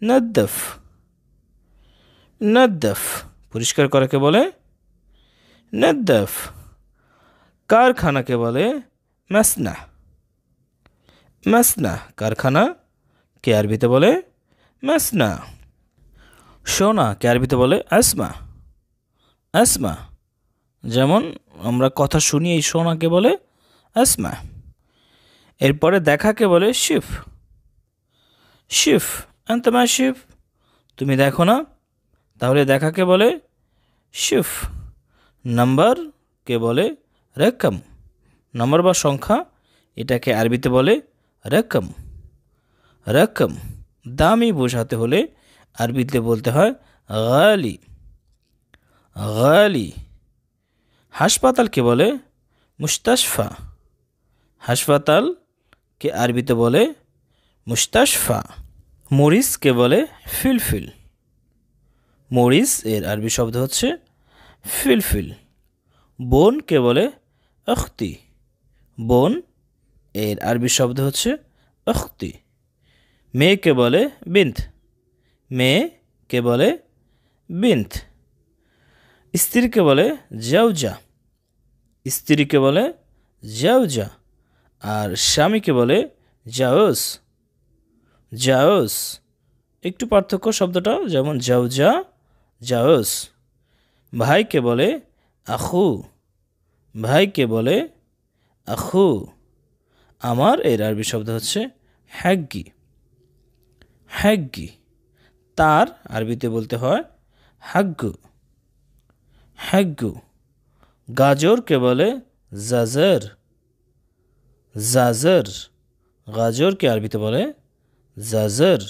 নদ্দফ নদ্দফ পরিষ্কার করাকে বলে নদ্দফ কারখানাকে বলে মাসনা মাসনা কারখানা কে আরবিতে বলে মাসনা শোনা কে আরবিতে বলে আসমা আসমা যেমন আমরা কথা শুনি এই শোনাকে বলে আসমা এরপরে দেখাকে বলে শিফ শিফ আন্তমা শিফ তুমি দেখো না তাহলে দেখাকে বলে শিফ নাম্বার কে বলে রকম নম্বর বা সংখ্যা এটাকে আরবিতে বলে রকম রকম দামি বোঝাতে হলে আরবিতে বলতে হয় গালি গালি হাসপাতালকে বলে মুস্তাশফা হাসপাতাল কে আরবিতে বলে মুস্তাশফা মরিচকে বলে ফিলফিল মরিচ এর আরবি শব্দ হচ্ছে ফিলফিল বোনকে বলে অখতি বোন এর আরবি শব্দ হচ্ছে অখতি মেয়েকে বলে বিন্ত মেয়েকে বলে বিন্ত স্ত্রীকে বলে জাউজা স্ত্রীকে বলে জাউজা আর স্বামীকে বলে জাউস জাউস একটু পার্থক্য শব্দটা যেমন জাউজা জাউস ভাইকে বলে আখু ভাইকে বলে আখু আমার এর আরবি শব্দ হচ্ছে হ্যাগ্গি হ্যাগ্গি তার আরবিতে বলতে হয় হাগ্গু হাগ্গু গাজরকে বলে জাজর জাজর গাজরকে আরবিতে বলে জাজর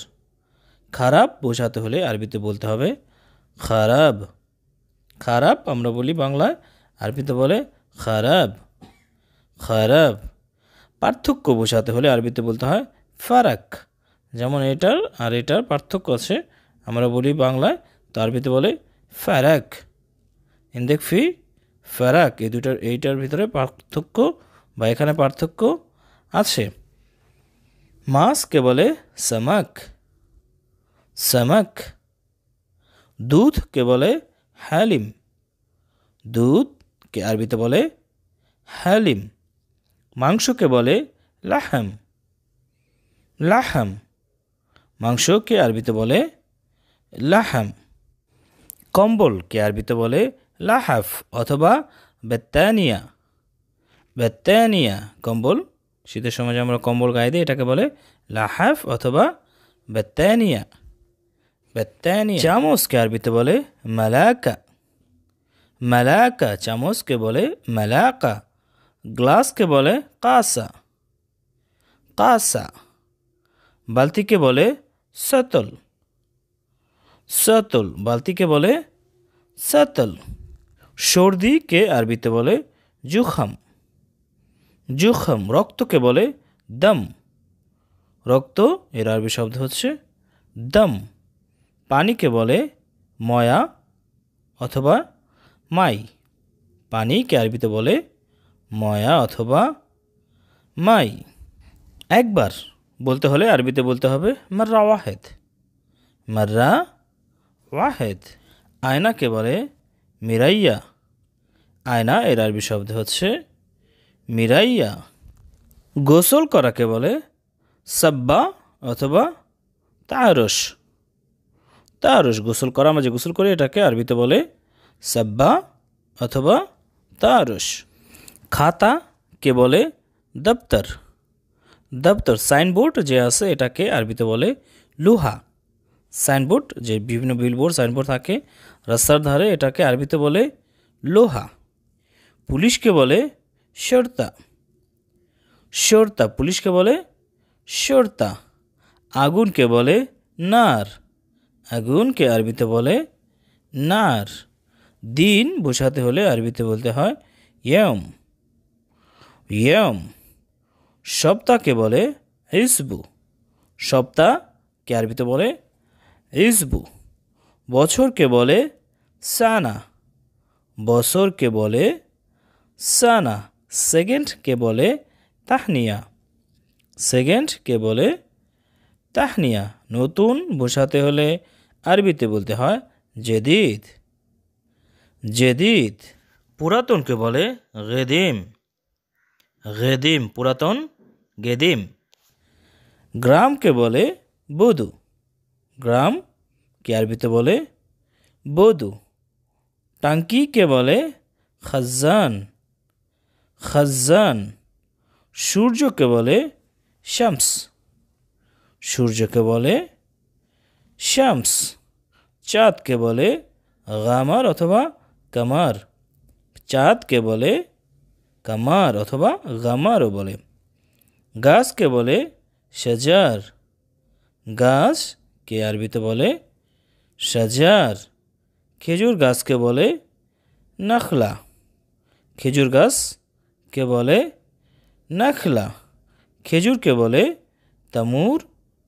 খারাপ বোঝাতে হলে আরবিতে বলতে হবে খারাপ খারাপ আমরা বলি বাংলায় আরবিতে বলে খারাপ খারাপ পার্থক্য বোঝাতে হলে আরবিতে বলতে হয় ফারাক যেমন এটার আর এটার পার্থক্য আছে আমরা বলি বাংলায় তো আরবিতে বলে ফারাক ইন্দেক ফি ফারাক এই দুটার এইটার ভিতরে পার্থক্য বা এখানে পার্থক্য আছে মাছকে বলে সামাক সামাক দুধকে বলে হালিম দুধকে আরবিতে বলে হালিম মাংসকে বলে লাহাম লাহাম মাংসকে আরবিতে বলে লাহাম কম্বলকে আরবিতে বলে লাহাফ অথবা বেত্তানিয়া বেত্তানিয়া কম্বল শীতের সময় আমরা কম্বল গায়ে দিই এটাকে বলে লাহাফ অথবা বেত্তানিয়া বেত্তানিয়া চামচকে আরবিতে বলে মালাকা মালাকা চামচকে বলে মালাকা গ্লাসকে বলে কাসা কাসা বালতিকে বলে সতল সতল বালতিকে বলে সতল সর্দিকে আরবিতে বলে জুখাম জুখাম রক্তকে বলে দম রক্ত এর আরবি শব্দ হচ্ছে দম পানিকে বলে ময়া অথবা মাই পানিকে আরবিতে বলে ময়া অথবা মাই একবার বলতে হলে আরবিতে বলতে হবে মাররা ওয়াহেদ মাররা ওয়াহেদ আয়নাকে বলে মিরাইয়া আয়না এর আরবি শব্দ হচ্ছে মিরাইয়া গোসল করাকে বলে সাব্বা অথবা তারস তারস গোসল করা আমরা যে গোসল করি এটাকে আরবিতে বলে সাব্বা অথবা তারস খাতাকে বলে দপ্তর দপ্তর সাইনবোর্ড যে আছে এটাকে আরবিতে বলে লুহা সাইনবোর্ড যে বিভিন্ন বিলবোর্ড সাইনবোর্ড থাকে রাস্তার ধারে এটাকে আরবিতে বলে লোহা। পুলিশকে বলে শর্তা। শর্তা পুলিশকে বলে শর্তা। আগুনকে বলে নার। আগুনকে আরবিতে বলে নার। দিন বোঝাতে হলে আরবিতে বলতে হয় ইয়ম। ইয়ম। সপ্তাহকে বলে ইসবু। সপ্তাহকে আরবিতে বলে ইসবু। বছরকে বলে সানা। বছরকে বলে সানা। সেকেন্ডকে বলে তাহনিয়া। সেকেন্ডকে বলে তাহনিয়া। নতুন বোঝাতে হলে আরবিতে বলতে হয় জেদিদ। জেদিদ। পুরাতনকে বলে গেদিম। গেদিম পুরাতন গেদিম। গ্রামকে বলে বধু। গ্রামকে আরবিতে বলে বধু। টাঙ্কিকে বলে খাজ্জান। খাজ্জান। সূর্যকে বলে শামস। সূর্যকে বলে শামস। চাঁদকে বলে গামার অথবা কামার। চাঁদকে বলে কামার অথবা গামারও বলে। গাছকে বলে শাজার। গাছকে আরবিতে বলে শাজার। খেজুর গাছকে বলে নাখলা। খেজুর গাছকে বলে নাখলা। খেজুরকে বলে তামুর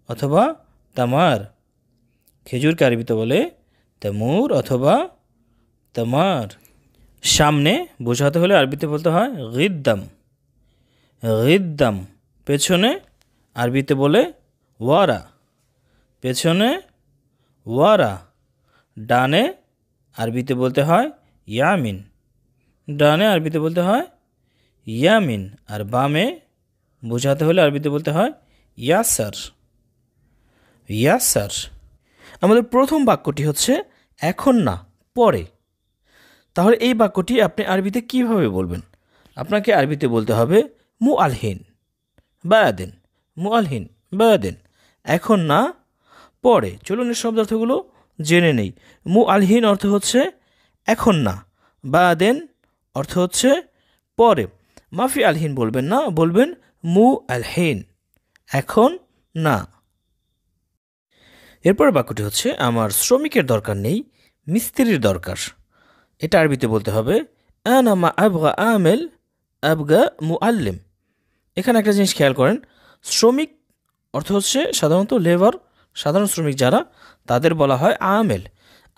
অথবা তামার। খেজুরকে আরবিতে বলে তামুর অথবা তামার। সামনে বোঝাতে হলে আরবিতে বলতে হয় গিদ্দাম। গিদ্দাম। পেছনে আরবিতে বলে ওয়ারা। পেছনে ওয়ারা। ডানে আরবিতে বলতে হয় ইয়ামিন। ডানে আরবিতে বলতে হয় ইয়ামিন। আর বামে বোঝাতে হলে আরবিতে বলতে হয় ইয়াসার। ইয়াসার। আমাদের প্রথম বাক্যটি হচ্ছে এখন না পরে। তাহলে এই বাক্যটি আপনি আরবিতে কিভাবে বলবেন? আপনাকে আরবিতে বলতে হবে মু আলহিন বায়াদেন। মু আলহিন বায়াদেন। এখন না পরে। চলুন এর শব্দার্থগুলো জেনে নেই। মু আলহিন অর্থ হচ্ছে এখন না। বায়াদেন অর্থ হচ্ছে পরে। মাফি আলহিন বলবেন না, বলবেন মু আলহিন, এখন না। এরপর বাক্যটি হচ্ছে আমার শ্রমিকের দরকার নেই, মিস্ত্রির দরকার। এটা আরবিতে বলতে হবে আনা মা আবগা আমেল আবগা মুআল্লিম। এখানে একটা জিনিস খেয়াল করেন, শ্রমিক অর্থ হচ্ছে সাধারণত লেবার, সাধারণ শ্রমিক যারা, তাদের বলা হয় আমেল।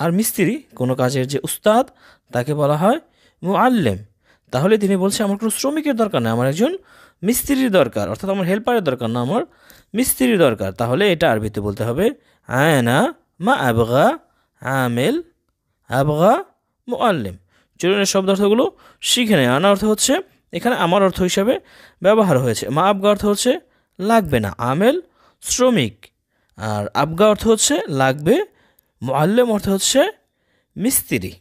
আর মিস্ত্রি কোনো কাজের যে উস্তাদ, তাকে বলা হয় মুআল্লিম। তাহলে তিনি বলছে আমার কোনো শ্রমিকের দরকার নেই, আমার একজন মিস্ত্রির দরকার, অর্থাৎ আমার হেল্পারের দরকার না, আমার মিস্ত্রির দরকার। তাহলে এটা আরবিতে বলতে হবে আনা মা আবগা আমেল আবগা মুআল্লিম। চলুন এর শব্দার্থগুলো শিখে নেয়। আনা অর্থ হচ্ছে এখানে আমার অর্থ হিসাবে ব্যবহার হয়েছে। মা আবগা অর্থ হচ্ছে লাগবে না, আমেল শ্রমিক। আর আবগা অর্থ হচ্ছে লাগবে, মুআল্লিম অর্থ হচ্ছে মিস্ত্রি।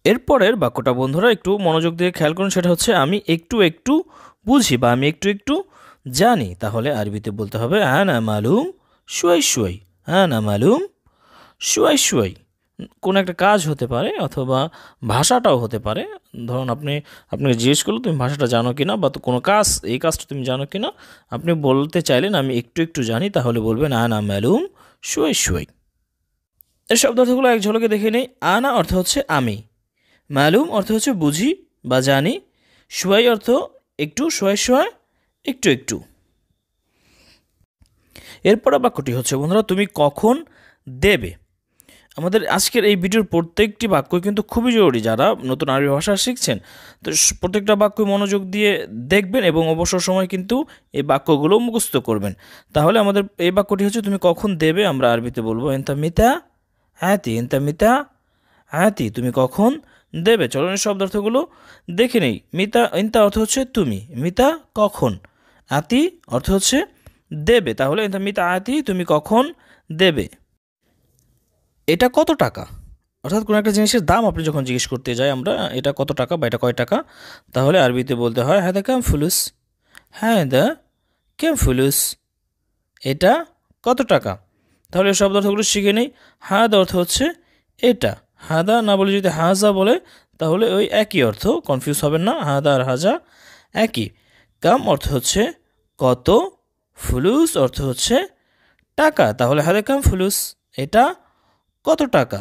এরপরের বাক্যটা বন্ধুরা একটু মনোযোগ দিয়ে খেয়াল করুন, সেটা হচ্ছে আমি একটু একটু বুঝি বা আমি একটু একটু জানি। তাহলে আরবিতে বলতে হবে আনা মালুম শুয়াই শুয়াই। আনা মালুম শুয়াই শুয়াই। কোনো একটা কাজ হতে পারে অথবা ভাষাটাও হতে পারে। ধরুন আপনাকে জিজ্ঞেস করলো তুমি ভাষাটা জানো কিনা, বা তো কোনো কাজ, এই কাজটা তুমি জানো কিনা, আপনি বলতে চাইলেন আমি একটু একটু জানি, তাহলে বলবেন আনা মালুম শুয়াই শুয়াই। এর শব্দার্থগুলো এক ঝলকে দেখে নেই। আনা অর্থ হচ্ছে আমি, মালুম অর্থ হচ্ছে বুঝি বা জানি, শুয়াই অর্থ একটু, শোয়াই শোয়াই একটু একটু। এরপর বাক্যটি হচ্ছে বন্ধুরা তুমি কখন দেবে। আমাদের আজকের এই ভিডিওর প্রত্যেকটি বাক্যই কিন্তু খুবই জরুরি। যারা নতুন আরবি ভাষা শিখছেন, তো প্রত্যেকটা বাক্য মনোযোগ দিয়ে দেখবেন এবং অবসর সময় কিন্তু এই বাক্যগুলো মুখস্থ করবেন। তাহলে আমাদের এই বাক্যটি হচ্ছে তুমি কখন দেবে, আমরা আরবিতে বলবো এন্তা মিতা আতি। এন্তা মিতা আতি, তুমি কখন দেবে। চলনের শব্দার্থগুলো দেখে নেই। মিতা ইন্তা অর্থ হচ্ছে তুমি, মিতা কখন, আতি অর্থ হচ্ছে দেবে। তাহলে এন্তা মিতা আতি, তুমি কখন দেবে। এটা কত টাকা, অর্থাৎ কোনো একটা জিনিসের দাম আপনি যখন জিজ্ঞেস করতে যাই আমরা, এটা কত টাকা বা এটা কয় টাকা, তাহলে আরবিতে বলতে হয় হ্যাঁ দা কাম ফুলুস। হ্যাঁ দা কেম ফুলুস, এটা কত টাকা। তাহলে শব্দার্থগুলো শিখে নেই। হ্যাঁ দা অর্থ হচ্ছে এটা, হাদা না বলে যদি হাজা বলে তাহলে ওই একই অর্থ, কনফিউজ হবেন না, হাদা আর হাজা একই। কাম অর্থ হচ্ছে কত, ফুলুস অর্থ হচ্ছে টাকা, তাহলে হাদা কাম ফুলুস, এটা কত টাকা।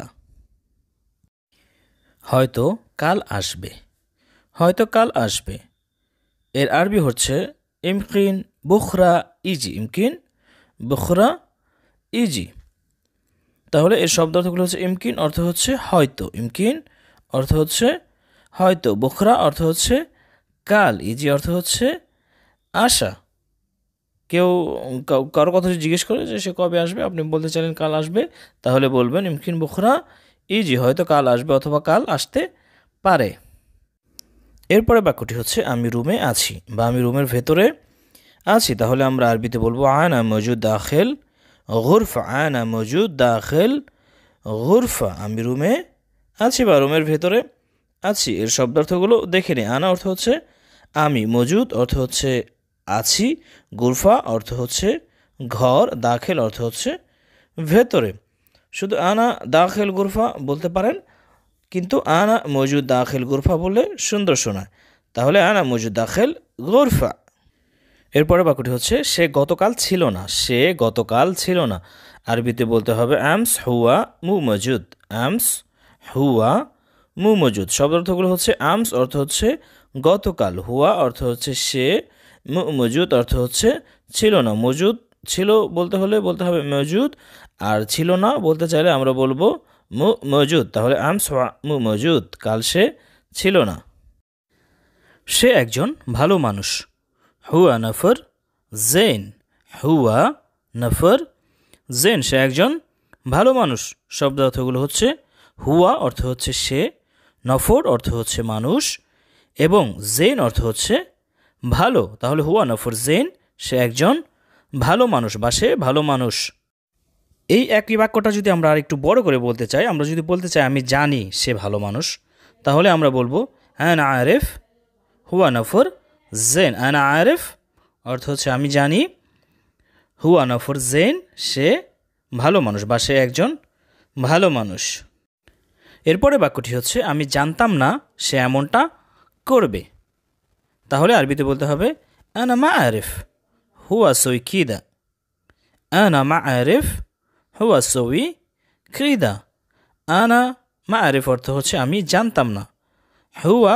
হয়তো কাল আসবে, হয়তো কাল আসবে, এর আরবি হচ্ছে ইমকিন বুখরা ইজি, ইমকিন বুখরা ইজি। তাহলে এর শব্দার্থগুলো হচ্ছে ইমকিন অর্থ হচ্ছে হয়তো, ইমকিন অর্থ হচ্ছে হয়তো, বুখরা অর্থ হচ্ছে কাল, ইজি অর্থ হচ্ছে আশা। কেউ কারো কথা যদি জিজ্ঞেস করে যে সে কবে আসবে, আপনি বলতে চাইলেন কাল আসবে, তাহলে বলবেন ইমকিন বুখরা ইজি, হয়তো কাল আসবে অথবা কাল আসতে পারে। এরপরে বাক্যটি হচ্ছে আমি রুমে আছি বা আমি রুমের ভেতরে আছি, তাহলে আমরা আরবিতে বলবো আনা মজুদ দাখিল গুরফা, আনা মজুদ দাখিল গুরফা, আমি রুমে আছি বা রুমের ভেতরে আছি। এর শব্দার্থগুলো দেখে নিই। আনা অর্থ হচ্ছে আমি, মজুদ অর্থ হচ্ছে আছি, গুরফা অর্থ হচ্ছে ঘর, দাখিল অর্থ হচ্ছে ভেতরে। শুধু আনা দাখিল গুরফা বলতে পারেন, কিন্তু আনা মজুদ দাখিল গুরফা বললে সুন্দর শোনায়, তাহলে আনা মজুদ দাখিল গুরফা। এরপরে বাক্যটি হচ্ছে সে গতকাল ছিল না, সে গতকাল ছিল না, আরবিতে বলতে হবে আমস হুয়া মু মজুদ, আমস হুয়া মু মজুদ। শব্দার্থগুলো হচ্ছে আমস অর্থ হচ্ছে গতকাল, হুয়া অর্থ হচ্ছে সে, মু মজুদ অর্থ হচ্ছে ছিল না। মজুদ ছিল বলতে হলে বলতে হবে মজুদ, আর ছিল না বলতে চাইলে আমরা বলবো মু মজুদ, তাহলে আমস হুয়া মু মজুদ, কাল সে ছিল না। সে একজন ভালো মানুষ, হুয়া নফর জেন, হুয়া নফর জেন, সে একজন ভালো মানুষ। শব্দার্থগুলো হচ্ছে হুয়া অর্থ হচ্ছে সে, নফর অর্থ হচ্ছে মানুষ, এবং জেন অর্থ হচ্ছে ভালো, তাহলে হুয়া নফর জেন, সে একজন ভালো মানুষ বা সে ভালো মানুষ। এই একই বাক্যটা যদি আমরা আর একটু বড় করে বলতে চাই, আমরা যদি বলতে চাই আমি জানি সে ভালো মানুষ, তাহলে আমরা বলবো আনা আরেফ হুয়া নফর জেন, আনা আরেফ অর্থ হচ্ছে আমি জানি, হুয়া নফর জেন, সে ভালো মানুষ বা সে একজন ভালো মানুষ। এরপরে বাক্যটি হচ্ছে আমি জানতাম না সে এমনটা করবে, তাহলে আরবিতে বলতে হবে আনা মা আরেফ হুয়া সই খিদা, আনা মা আরেফ হুয়া সই খিদা। আনা মা আরেফ অর্থ হচ্ছে আমি জানতাম না, হুয়া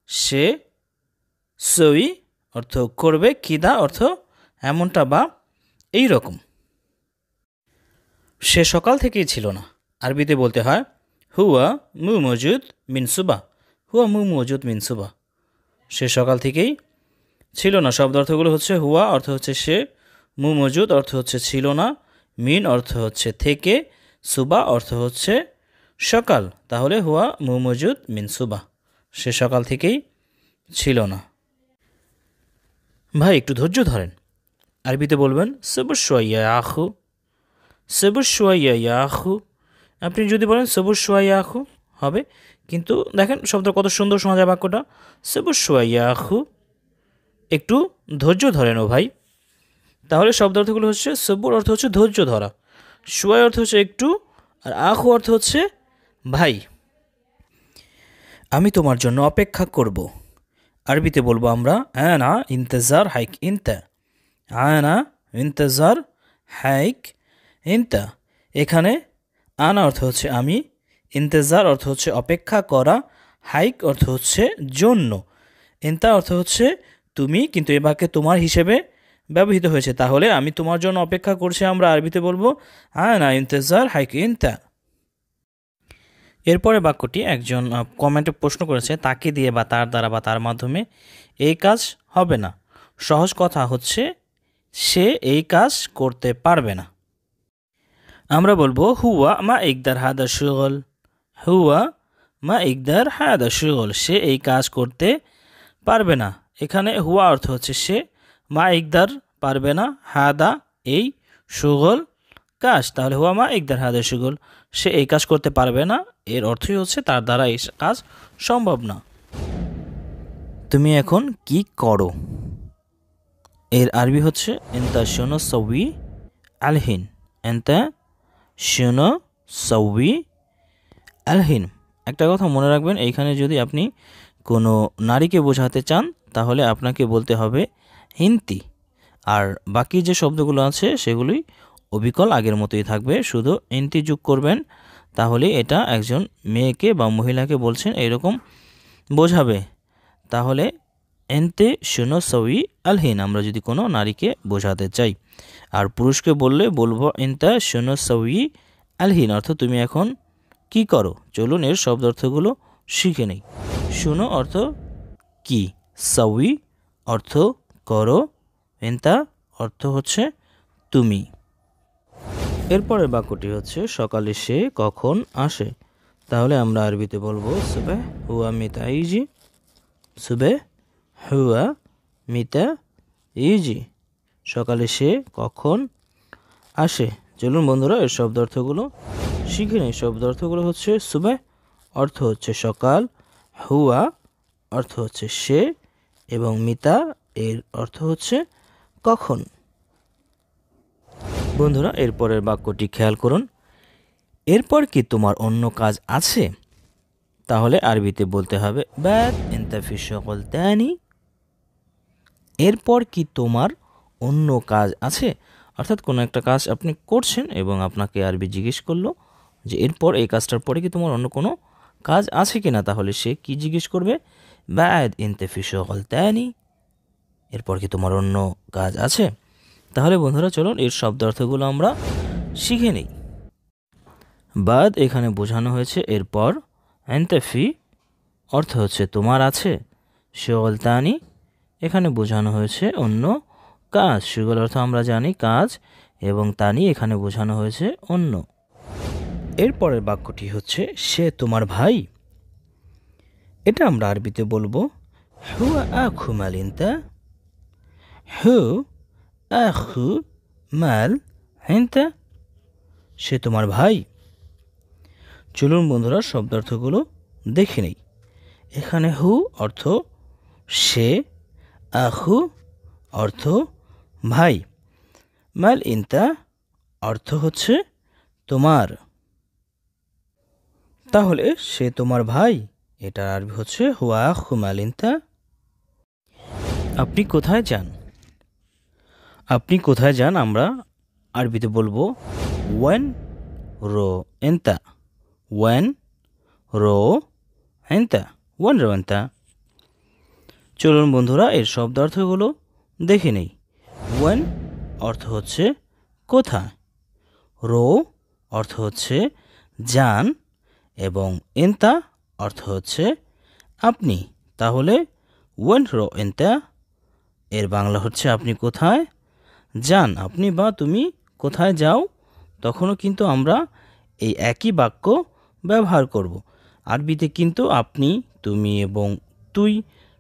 সে, সই অর্থ করবে, কিদা অর্থ এমনটা বা এই রকম। সে সকাল থেকেই ছিল না, আরবিতে বলতে হয় হুয়া মু মজুদ মিন সুবা, হুয়া মু মজুদ মিন সুবা, সে সকাল থেকেই ছিল না। শব্দ অর্থগুলো হচ্ছে হুয়া অর্থ হচ্ছে সে, মু মজুদ অর্থ হচ্ছে ছিল না, মিন অর্থ হচ্ছে থেকে, সুবা অর্থ হচ্ছে সকাল, তাহলে হুয়া মু মজুদ মিন সুবা, সে সকাল থেকেই ছিল না। ভাই একটু ধৈর্য ধরেন, আরবিতে বলবেন সবুর শোয়াইয়া আখু, সবুর শোয়াইয়া আখু। আপনি যদি বলেন সবুর শোয়াইয়া আখু হবে, কিন্তু দেখেন শব্দ কত সুন্দর শোনা যায় বাক্যটা, সবুর শোয়াইয়া আখু, একটু ধৈর্য ধরেন ও ভাই। তাহলে শব্দার্থগুলো হচ্ছে সবুর অর্থ হচ্ছে ধৈর্য ধরা, শোয়াই অর্থ হচ্ছে একটু, আর আখু অর্থ হচ্ছে ভাই। আমি তোমার জন্য অপেক্ষা করব, আরবিতে বলবো আমরা আনা ইন্তজার হাইক ইনতা, আনা ইন্তজার হাইক ইনতা। এখানে আনা অর্থ হচ্ছে আমি, ইন্তজার অর্থ হচ্ছে অপেক্ষা করা, হাইক অর্থ হচ্ছে জন্য, ইনতা অর্থ হচ্ছে তুমি, কিন্তু এ বাক্যে তোমার হিসেবে ব্যবহৃত হয়েছে, তাহলে আমি তোমার জন্য অপেক্ষা করছি আমরা আরবিতে বলবো আনা ইন্তজার হাইক ইনতা। এরপরে বাক্যটি একজন কমেন্টে প্রশ্ন করেছে তাকে দিয়ে বা তার দ্বারা বা তার মাধ্যমে এই কাজ হবে না। সহজ কথা হচ্ছে সে এই কাজ করতে পারবে না। আমরা বলবো হুয়া মা ইকদার হাদা শুগল, হুয়া মা ইকদার হাদা শুগল, সে এই কাজ করতে পারবে না। এখানে হুয়া অর্থ হচ্ছে সে, মা ইকদার পারবে না, হাদা এই, শুগল কাজ, তাহলে হুয়া মা ইকদার হাদা শুগল, সে এই কাজ করতে পারবে না, এর অর্থই হচ্ছে তার দ্বারা এই কাজ সম্ভব না। তুমি এখন কি করো, এর আরবি হচ্ছে এন্তা শোনো সউই আলহিন, এন্তা শোনো সউই আলহিন। একটা কথা মনে রাখবেন, এইখানে যদি আপনি কোনো নারীকে বোঝাতে চান তাহলে আপনাকে বলতে হবে হিন্তি, আর বাকি যে শব্দগুলো আছে সেগুলি অবিকল আগের মতোই থাকবে, শুধু ইন্তি যোগ করবেন, তাহলে এটা একজন মেয়েকে বা মহিলাকে বলছেন এরকম বোঝাবে। তাহলে এনতে শুনো সউই আলহিন আমরা যদি কোনো নারীকে বোঝাতে চাই, আর পুরুষকে বললে বলবো এনতা শুনো সউই আলহিন, অর্থ তুমি এখন কি করো। চলুন এর শব্দ অর্থগুলো শিখে নেই। শুনো অর্থ কি, সউই অর্থ করো, এনতা অর্থ হচ্ছে তুমি। এরপরের বাক্যটি হচ্ছে সকালে সে কখন আসে, তাহলে আমরা আরবিতে বলবো সুবেহ হুয়া মিতা ইজি, সুবেহ হুয়া মিতা ইজি, সকালে সে কখন আসে। চলুন বন্ধুরা এর শব্দ অর্থগুলো শিখে নেই। শব্দ অর্থগুলো হচ্ছে সুবেহ অর্থ হচ্ছে সকাল, হুয়া অর্থ হচ্ছে সে, এবং মিতা এর অর্থ হচ্ছে কখন। বন্ধুরা এরপরের বাক্যটি খেয়াল করুন, এরপর কি তোমার অন্য কাজ আছে, তাহলে আরবিতে বলতে হবে বাদ ইনতা ফি শুগল তানি, এরপর কি তোমার অন্য কাজ আছে, অর্থাৎ কোনো একটা কাজ আপনি করছেন এবং আপনাকে আরবি জিজ্ঞেস করলো যে এরপর এই কাজটার পরে কি তোমার অন্য কোনো কাজ আছে কিনা, তাহলে সে কি জিজ্ঞেস করবে বাদ ইনতা ফি শুগল তানি, এরপর কি তোমার অন্য কাজ আছে। তাহলে বন্ধুরা চলুন এর শব্দ অর্থগুলো আমরা শিখে নিই। বাদ এখানে বোঝানো হয়েছে এরপর, এনতেফি অর্থ হচ্ছে তোমার আছে, শুগল তানি এখানে বোঝানো হয়েছে অন্য কাজ, শুগল অর্থ আমরা জানি কাজ, এবং তানি এখানে বোঝানো হয়েছে অন্য। এরপরের বাক্যটি হচ্ছে সে তোমার ভাই, এটা আমরা আরবিতে বলবো হুয়া আখু মাল ইনতা, হু আখু মাল ইনতা, সে তোমার ভাই। চলুন বন্ধুরা শব্দার্থগুলো দেখে নেই। এখানে হু অর্থ সে, আখু অর্থ ভাই, মাল ইনতা অর্থ হচ্ছে তোমার। তাহলে সে তোমার ভাই এটার আরবি হচ্ছে হুয়া আখু মাল ইনতা। আপনি কোথায় যান, আপনি কোথায় যান আমরা আরবিতে বলবো ওয়েন রো এন্তা, ওয়েন রো এন্তা, ওয়েন রো এন্তা। চলুন বন্ধুরা এর শব্দার্থগুলো দেখে নেই। ওয়েন অর্থ হচ্ছে কোথায়, রো অর্থ হচ্ছে যান, এবং এন্তা অর্থ হচ্ছে আপনি। তাহলে ওয়েন রো এন্তা এর বাংলা হচ্ছে আপনি কোথায় যান, আপনি বা তুমি কোথায় যাও, তখনও কিন্তু আমরা এই একই বাক্য ব্যবহার করব। আরবিতে কিন্তু আপনি, তুমি এবং তুই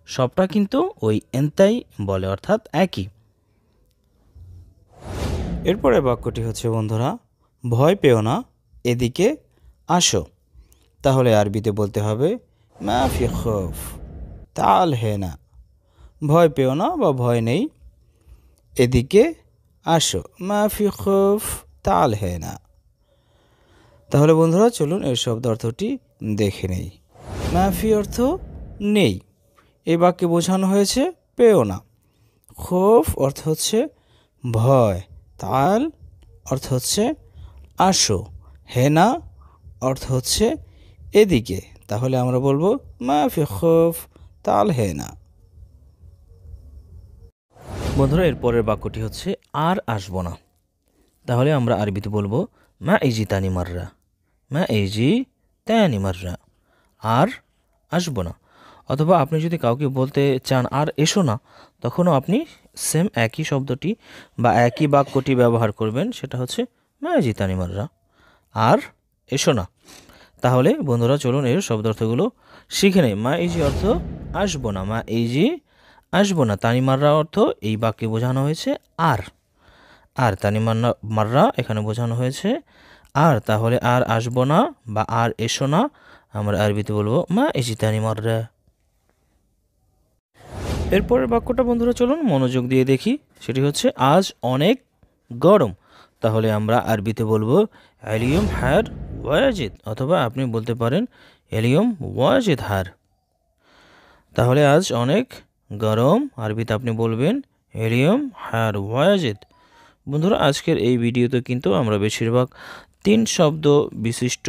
সবটা কিন্তু ওই এন্তাই বলে, অর্থাৎ একই। এরপরে বাক্যটি হচ্ছে বন্ধুরা ভয় পেও না, এদিকে আসো, তাহলে আরবিতে বলতে হবে মা ফি খৌফ তাল হে না, ভয় পেও না বা ভয় নেই, এদিকে আসো, মা ফি খৌফ তাল হে না। তাহলে বন্ধুরা চলুন এর শব্দ অর্থটি দেখে নেই। মাফি অর্থ নেই, এই বাক্যে বোঝানো হয়েছে পেও না। খৌফ অর্থ হচ্ছে ভয়, তাল অর্থ হচ্ছে আসো, হেনা অর্থ হচ্ছে এদিকে, তাহলে আমরা বলবো মাফি খৌফ তাল হেনা। বন্ধুরা এর পরের বাক্যটি হচ্ছে আর আসবো না, তাহলে আমরা আরবিতে বলবো মা ইজি তানি মাররা, মা ইজি তানি মাররা, আর আসবো না। অথবা আপনি যদি কাউকে বলতে চান আর এসো না, তখনও আপনি সেম একই শব্দটি বা একই বাক্যটি ব্যবহার করবেন, সেটা হচ্ছে মা ইজি তানি মাররা, আর এসো না। তাহলে বন্ধুরা চলুন এর শব্দার্থগুলো শিখে নেই। মা ইজি অর্থ আসবো না, মা ইজি আসবো না, তানি মাররা অর্থ এই বাক্যে বোঝানো হয়েছে আর, আর তানি মাররা এখানে বোঝানো হয়েছে আর, তাহলে আর আসবো না বা আর এসো না আমরা আরবিতে বলবো মা ইজি তানি মাররা। এরপরের বাক্যটা বন্ধুরা চলুন মনোযোগ দিয়ে দেখি, সেটি হচ্ছে আজ অনেক গরম, তাহলে আমরা আরবিতে বলবো আলিয়ুম হার ওয়াজিদ, অথবা আপনি বলতে পারেন এলিয়ম ওয়াজিদ হার। তাহলে আজ অনেক গরম, আরবিতে আপনি বলবেন এলিয়ম হার ওয়াজিদ। বন্ধুরা, আজকের এই ভিডিওতে কিন্তু আমরা বেশিরভাগ 3 শব্দ বিশিষ্ট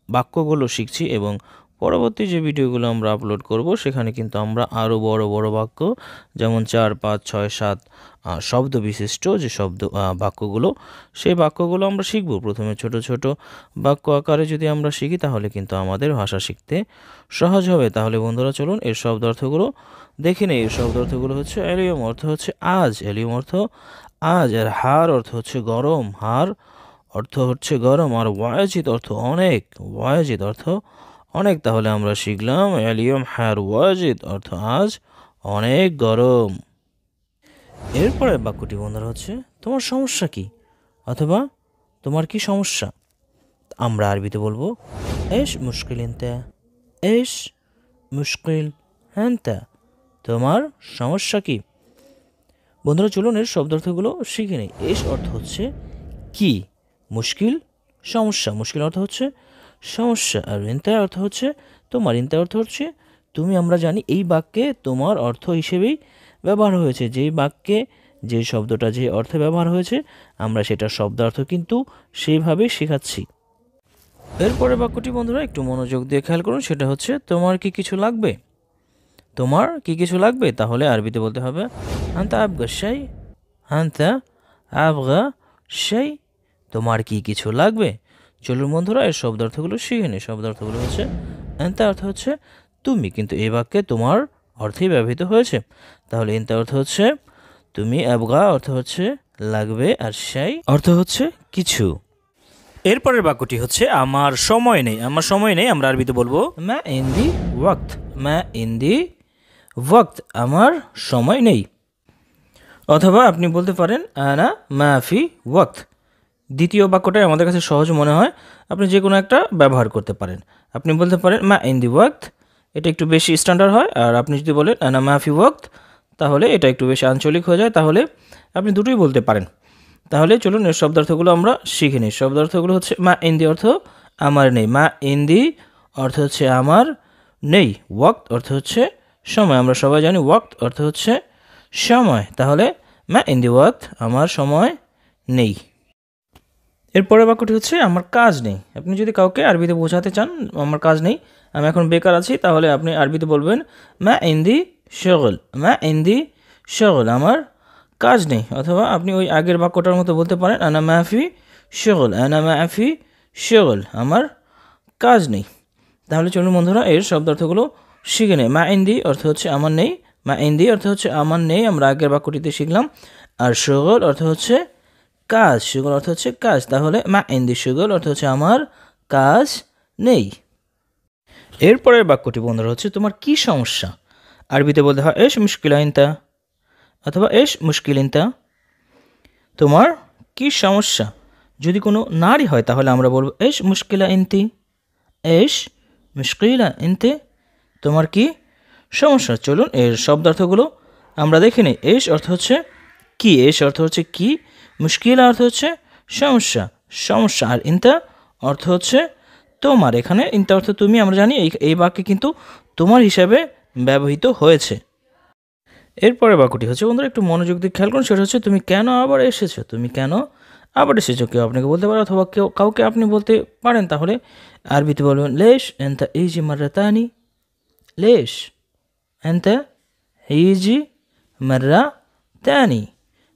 বাক্যগুলো শিখছি এবং পরবর্তী যে ভিডিওগুলো আমরা আপলোড করব সেখানে কিন্তু আমরা আরও বড় বড় বাক্য, যেমন 4, 5, 6, 7 শব্দ বিশিষ্ট যে বাক্যগুলো, সেই বাক্যগুলো আমরা শিখব। প্রথমে ছোট ছোট বাক্য আকারে যদি আমরা শিখি তাহলে কিন্তু আমাদের ভাষা শিখতে সহজ হবে। তাহলে বন্ধুরা চলুন এর শব্দ অর্থগুলো দেখে নেই। এর শব্দ অর্থগুলো হচ্ছে এলিয়ম অর্থ হচ্ছে আজ, এলিয়ম অর্থ আজ, আর হার অর্থ হচ্ছে গরম, হার অর্থ হচ্ছে গরম, আর ওয়াজিদ অর্থ অনেক, ওয়াজিদ অর্থ অনেক। তাহলে আমরা শিখলাম এলিয়ম হার ওয়াজিদ অর্থ আজ অনেক গরম। এরপরের বাক্যটি বন্ধুরা হচ্ছে তোমার সমস্যা কি, অথবা তোমার কি সমস্যা। আমরা আরবিতে বলবো এশ মুশকিল ইনতা, এশ মুশকিল হ্যান্তা, তোমার সমস্যা কি। বন্ধুরা চলুন এর শব্দার্থগুলো শিখে নেই। এশ অর্থ হচ্ছে কি, মুশকিল সমস্যা, মুশকিল অর্থ হচ্ছে সমস্যা, আর ইনতা অর্থ হচ্ছে তোমার, ইনতা অর্থ হচ্ছে তুমি। আমরা জানি এই বাক্যে তোমার অর্থ হিসেবেই ব্যবহার হয়েছে, যেই বাক্যে যে শব্দটা যে অর্থে ব্যবহার হয়েছে আমরা সেটার শব্দার্থ কিন্তু সেইভাবেই শেখাচ্ছি। এরপরে বাক্যটি বন্ধুরা একটু মনোযোগ দিয়ে খেয়াল করুন, সেটা হচ্ছে তোমার কি কিছু লাগবে, তোমার কি কিছু লাগবে। তাহলে আরবিতে বলতে হবে আনতা আবগা শাই, আনতা আবগা শাই, তোমার কি কিছু লাগবে। চলুন বন্ধুরা এর শব্দার্থগুলো শিখে নিই। শব্দার্থগুলো হচ্ছে আনতা অর্থ হচ্ছে তুমি, কিন্তু এই বাক্যে তোমার অর্থেই ব্যবহৃত হয়েছে। তাহলে ইনতা অর্থ হচ্ছে তুমি, আবগা অর্থ হচ্ছে লাগবে, আর শাই অর্থ হচ্ছে কিছু। এরপরের বাক্যটি হচ্ছে আমার সময় নেই, আমার সময় নেই। আমরা আরবিতে বলবো মা ইন্দি ওয়াক্ত, মা ইন্দি ওয়াক্ত, আমার সময় নেই। অথবা আপনি বলতে পারেন আনা মাফি ওয়াক্ত। দ্বিতীয় বাক্যটাই আমাদের কাছে সহজ মনে হয়, আপনি যে কোনো একটা ব্যবহার করতে পারেন। আপনি বলতে পারেন মা ইন্দি ওয়াক্ত, এটা একটু বেশি স্ট্যান্ডার্ড হয়। আর আপনি যদি বলেন আনা মাফি ওয়াক্ত তাহলে এটা একটু বেশি আঞ্চলিক হয়ে যায়। তাহলে আপনি দুটোই বলতে পারেন। তাহলে চলুন এর শব্দার্থগুলো আমরা শিখে নিই। শব্দার্থগুলো হচ্ছে মা ইন্দি অর্থ আমার নেই, মা ইন্দি অর্থ হচ্ছে আমার নেই, ওয়াক্ত অর্থ হচ্ছে সময়। আমরা সবাই জানি ওয়াক্ত অর্থ হচ্ছে সময়। তাহলে মা ইন্দি ওয়াক্ত, আমার সময় নেই। এরপরের বাক্যটি হচ্ছে আমার কাজ নেই। আপনি যদি কাউকে আরবিতে বোঝাতে চান আমার কাজ নেই, আমি এখন বেকার আছি, তাহলে আপনি আরবিতে বলবেন মা ইন্দি শগল, মা ইন্দি শগল, আমার কাজ নেই। অথবা আপনি ওই আগের বাক্যটার মতো বলতে পারেন আনা মাফি শগল, আনা মাফি শগল, আমার কাজ নেই। তাহলে চলুন বন্ধুরা এর শব্দার্থগুলো শিখে নেই। মা ইন্দি অর্থ হচ্ছে আমার নেই, মা ইন্দি অর্থ হচ্ছে আমার নেই, আমরা আগের বাক্যটিতে শিখলাম। আর শগল অর্থ হচ্ছে কাজ, শগল অর্থ হচ্ছে কাজ। তাহলে মা ইন্দি শগল অর্থ হচ্ছে আমার কাজ নেই। এরপরের বাক্যটি বন্ধুরা হচ্ছে তোমার কি সমস্যা। আরবিতে বলতে হয় এশ মুশকিলা ইনতা, অথবা এশ মুশকিল ইনতা, তোমার কি সমস্যা। যদি কোনো নারী হয় তাহলে আমরা বলবো এশ মুশকিলা ইনতি, এশ মুশকিলা ইনতে, তোমার কি সমস্যা। চলুন এর শব্দার্থগুলো আমরা দেখে নিই। এশ অর্থ হচ্ছে কি, এশ অর্থ হচ্ছে কি, মুশকিলা অর্থ হচ্ছে সমস্যা, সমস্যা, আর ইনতা অর্থ হচ্ছে তোমার। এখানে ইনতা অর্থ তুমি, আমরা জানি এই বাক্যে কিন্তু তোমার হিসাবে ব্যবহৃত হয়েছে। এরপরে বাক্যটি হচ্ছে বন্ধুরা একটু মনোযোগ দিয়ে খেয়াল করুন, সেটা হচ্ছে তুমি কেন আবার এসেছো, তুমি কেন আবার এসেছো। কেউ আপনাকে বলতে পারে অথবা কাউকে আপনি বলতে পারেন। তাহলে আরবিতে বলবেন লেশ এন্তা ইজি মাররাতানি, লেশ এন্তা ইজি মাররাতানি,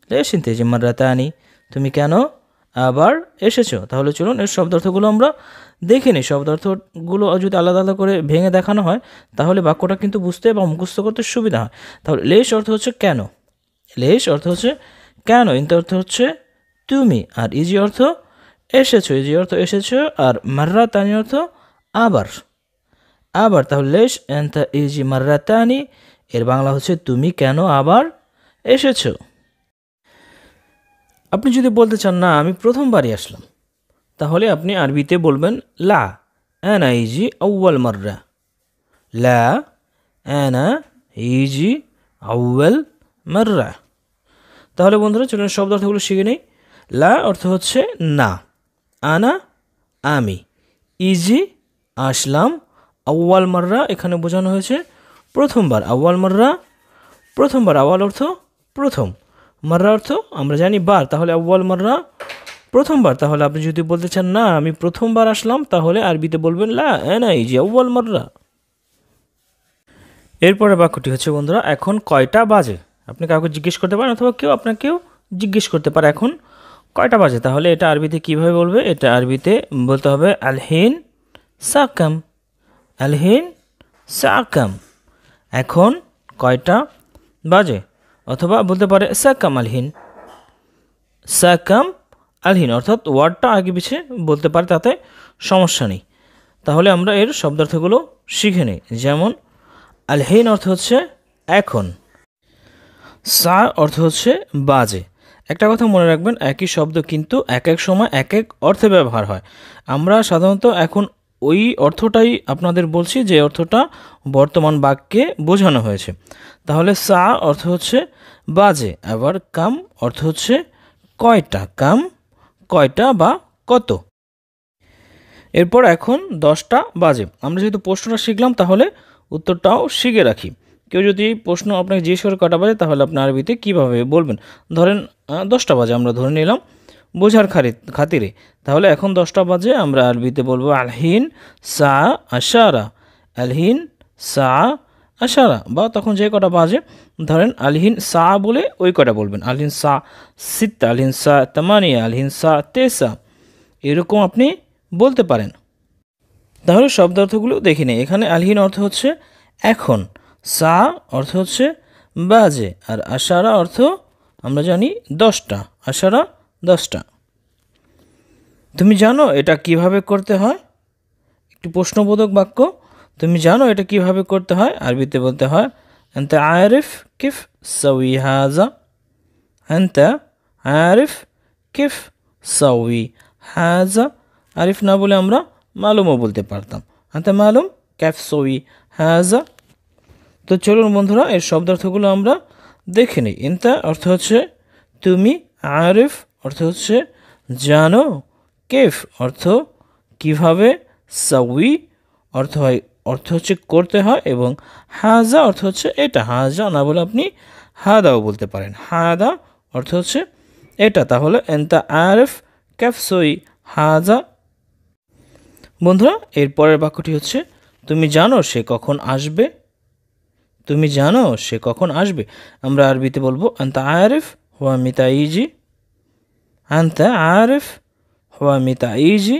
লেশ এন্তা ইজি মাররাতানি, তুমি কেন আবার এসেছো। তাহলে চলুন এর শব্দার্থগুলো আমরা দেখে নিই। শব্দার্থগুলো যদি আলাদা আলাদা করে ভেঙে দেখানো হয় তাহলে বাক্যটা কিন্তু বুঝতে এবং মুখস্থ করতে সুবিধা হয়। তাহলে লেশ অর্থ হচ্ছে কেন, লেশ অর্থ হচ্ছে কেন, ইনতা অর্থ হচ্ছে তুমি, আর ইজি অর্থ এসেছো, ইজি অর্থ এসেছো, আর মাররাতানি অর্থ আবার, আবার। তাহলে লেশ এন্তা ইজি মাররাতানি এর বাংলা হচ্ছে তুমি কেন আবার এসেছো। আপনি যদি বলতে চান না আমি প্রথমবারই আসলাম, তাহলে আপনি আরবিতে বলবেন লা আনা ইজি আউয়াল মাররা, লা আনা ইজি আউয়াল মাররা। তাহলে বন্ধুরা চলুন শব্দার্থগুলো শিখে নেই। লা অর্থ হচ্ছে না, আনা আমি, ইজি আসলাম, আউয়াল মাররা এখানে বোঝানো হয়েছে প্রথমবার, আউয়াল মাররা প্রথমবার, আউয়াল অর্থ প্রথম, মাররা অর্থ আমরা জানি বার, তাহলে আউয়াল মাররা প্রথমবার। তাহলে আপনি যদি বলতে চান না আমি প্রথমবার আসলাম, তাহলে আরবিতে বলবেন লা আনা ইজি আউয়াল মাররা। এরপরে বাক্যটি হচ্ছে বন্ধুরা এখন কয়টা বাজে। আপনি কাউকে জিজ্ঞেস করতে পারেন অথবা কেউ আপনাকেও জিজ্ঞেস করতে পারে এখন কয়টা বাজে, তাহলে এটা আরবিতে কিভাবে বলবে? এটা আরবিতে বলতে হবে আলহিন সাকাম, আলহিন সাকাম, এখন কয়টা বাজে। অথবা বলতে পারে সাকাম আলহিন, সাকাম আলহিন, অর্থাৎ ওয়ার্ডটা আগে পিছিয়ে বলতে পারে, তাতে সমস্যা নেই। তাহলে আমরা এর শব্দার্থগুলো শিখে নিই। যেমন আলহিন অর্থ হচ্ছে এখন, সা অর্থ হচ্ছে বাজে। একটা কথা মনে রাখবেন, একই শব্দ কিন্তু এক এক সময় এক এক অর্থে ব্যবহার হয়। আমরা সাধারণত এখন ওই অর্থটাই আপনাদের বলছি যে অর্থটা বর্তমান বাক্যে বোঝানো হয়েছে। তাহলে সা অর্থ হচ্ছে বাজে, আবার কাম অর্থ হচ্ছে কয়টা, কাম কয়টা বা কত। এরপর এখন 10টা বাজে। আমরা যেহেতু প্রশ্নটা শিখলাম তাহলে উত্তরটাও শিখে রাখি। কেউ যদি প্রশ্ন আপনাকে জিজ্ঞেস করে কটা বাজে, তাহলে আপনি আরবিতে কীভাবে বলবেন? ধরেন 10টা বাজে আমরা ধরে নিলাম বোঝার খাতিরে, তাহলে এখন 10টা বাজে আমরা আরবিতে বলবো আলহিন সা আশারা, আলহিন সা আশারা, বা তখন যে কটা বাজে ধরেন আলহিন সা বলে ওই কটা বলবেন, আলহিন সা সিত্তা, আলহিন সা তামানিয়া, আলহিন সা তেসা, এরকম আপনি বলতে পারেন। তাহলে শব্দার্থগুলো দেখে নেই। এখানে আলহিন অর্থ হচ্ছে এখন, সা অর্থ হচ্ছে বাজে, আর আশারা অর্থ আমরা জানি 10টা, আশারা 10টা। তুমি জানো এটা কিভাবে করতে হয়? একটি প্রশ্নবোধক বাক্য। তুমি জানো এটা কিভাবে করতে হয়? আরবিতে বলতে হয় আনতা আরিফ কিফ সাউই হাজা, আনতা আরিফ কিফ সাউই হাজা। আরিফ না বলে আমরা মালুমও বলতে পারতাম, আনতা মালুম ক্যাফ সউই হাজা। তো চলুন বন্ধুরা এর শব্দার্থগুলো আমরা দেখে নিই। ইনতা অর্থ হচ্ছে তুমি, আরিফ অর্থ হচ্ছে জানো, কেফ অর্থ কিভাবে, সাউই অর্থ হচ্ছে করতে হয়, এবং হাজা অর্থ হচ্ছে এটা। হাজা না বলে আপনি হাদাও বলতে পারেন, হাদা অর্থ হচ্ছে এটা। তাহলে এনতা আরিফ ক্যাফ সই হাজা। বন্ধুরা এর পরের বাক্যটি হচ্ছে তুমি জানো সে কখন আসবে। তুমি জানো সে কখন আসবে, আমরা আরবিতে বলবো আনতা আরিফ হুয়া মিতাইজি, আনতা আরিফ হুয়া মিতাইজি।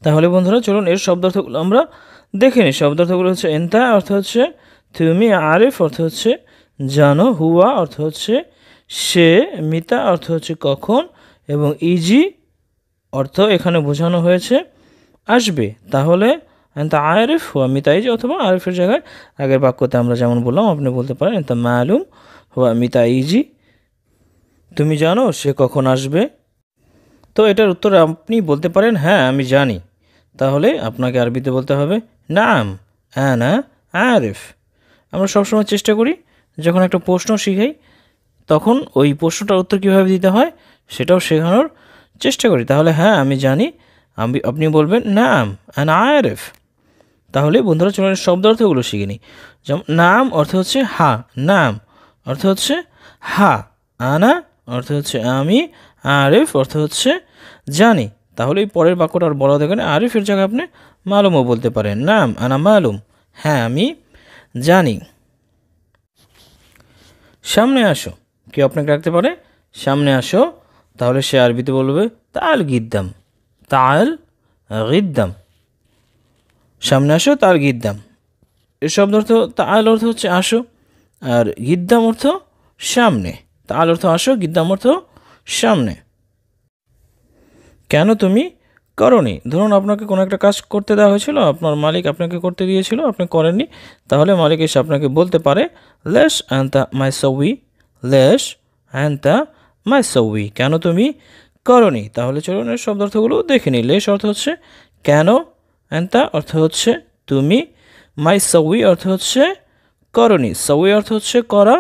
তাহলে বন্ধুরা চলুন এর শব্দার্থগুলো আমরা দেখে নিই। শব্দার্থগুলো হচ্ছে এনতা অর্থ হচ্ছে তুমি, আরিফ অর্থ হচ্ছে জানো, হুয়া অর্থ হচ্ছে সে, মিতা অর্থ হচ্ছে কখন, এবং ইজি অর্থ এখানে বোঝানো হয়েছে আসবে। তাহলে এনতা আরিফ হুয়া মিতাইজি, অথবা আরিফের জায়গায় আগের বাক্যতে আমরা যেমন বললাম আপনি বলতে পারেন এনতা মালুম হুয়া মিতাইজি, তুমি জানো সে কখন আসবে। তো এটার উত্তর আপনি বলতে পারেন হ্যাঁ আমি জানি। তাহলে আপনাকে আরবিতে বলতে হবে নাম আনা আরিফ। আমরা সবসময় চেষ্টা করি যখন একটা প্রশ্ন শিখাই তখন ওই প্রশ্নটার উত্তর কীভাবে দিতে হয় সেটাও শেখানোর চেষ্টা করি। তাহলে হ্যাঁ আমি জানি, আপনি বলবেন নাম আনা আরিফ। তাহলে বন্ধুরা চলুন শব্দার্থগুলো শিখে নিই। যেমন নাম অর্থ হচ্ছে হা, নাম অর্থ হচ্ছে হা, আনা অর্থ হচ্ছে আমি, আরিফ অর্থ হচ্ছে জানি। তাহলে এই পরের বাক্যটা আর বলা দেখেন, আরিফের জায়গায় আপনি মালুমও বলতে পারেন, নাম আনা মালুম, হ্যাঁ আমি জানি। সামনে আসো, কেউ আপনাকে রাখতে পারে সামনে আসো, তাহলে সে আরবিতে বলবে তাল গিদ্দাম, তাল গিদ্দাম, সামনে আসো তাল গিদ্দাম। এর শব্দ অর্থ তাল অর্থ হচ্ছে আসো, আর গিদ্দাম অর্থ সামনে। তাল অর্থ আসো, গিদ্দাম অর্থ সামনে। কেন তুমি করনি? ধরুন আপনাকে কোনো একটা কাজ করতে দেওয়া হয়েছিল, আপনার মালিক আপনাকে করতে দিয়েছিল, আপনি করেননি, তাহলে মালিক এসে আপনাকে বলতে পারে লেশ আনতা মাই সউই, লেশ আনতা মাই সউই, কেন তুমি করনি। তাহলে চলুন এর শব্দার্থগুলো দেখে নিই। লেশ অর্থ হচ্ছে কেন, আনতা অর্থ হচ্ছে তুমি, মাই সউই অর্থ হচ্ছে করনি, সউই অর্থ হচ্ছে করা,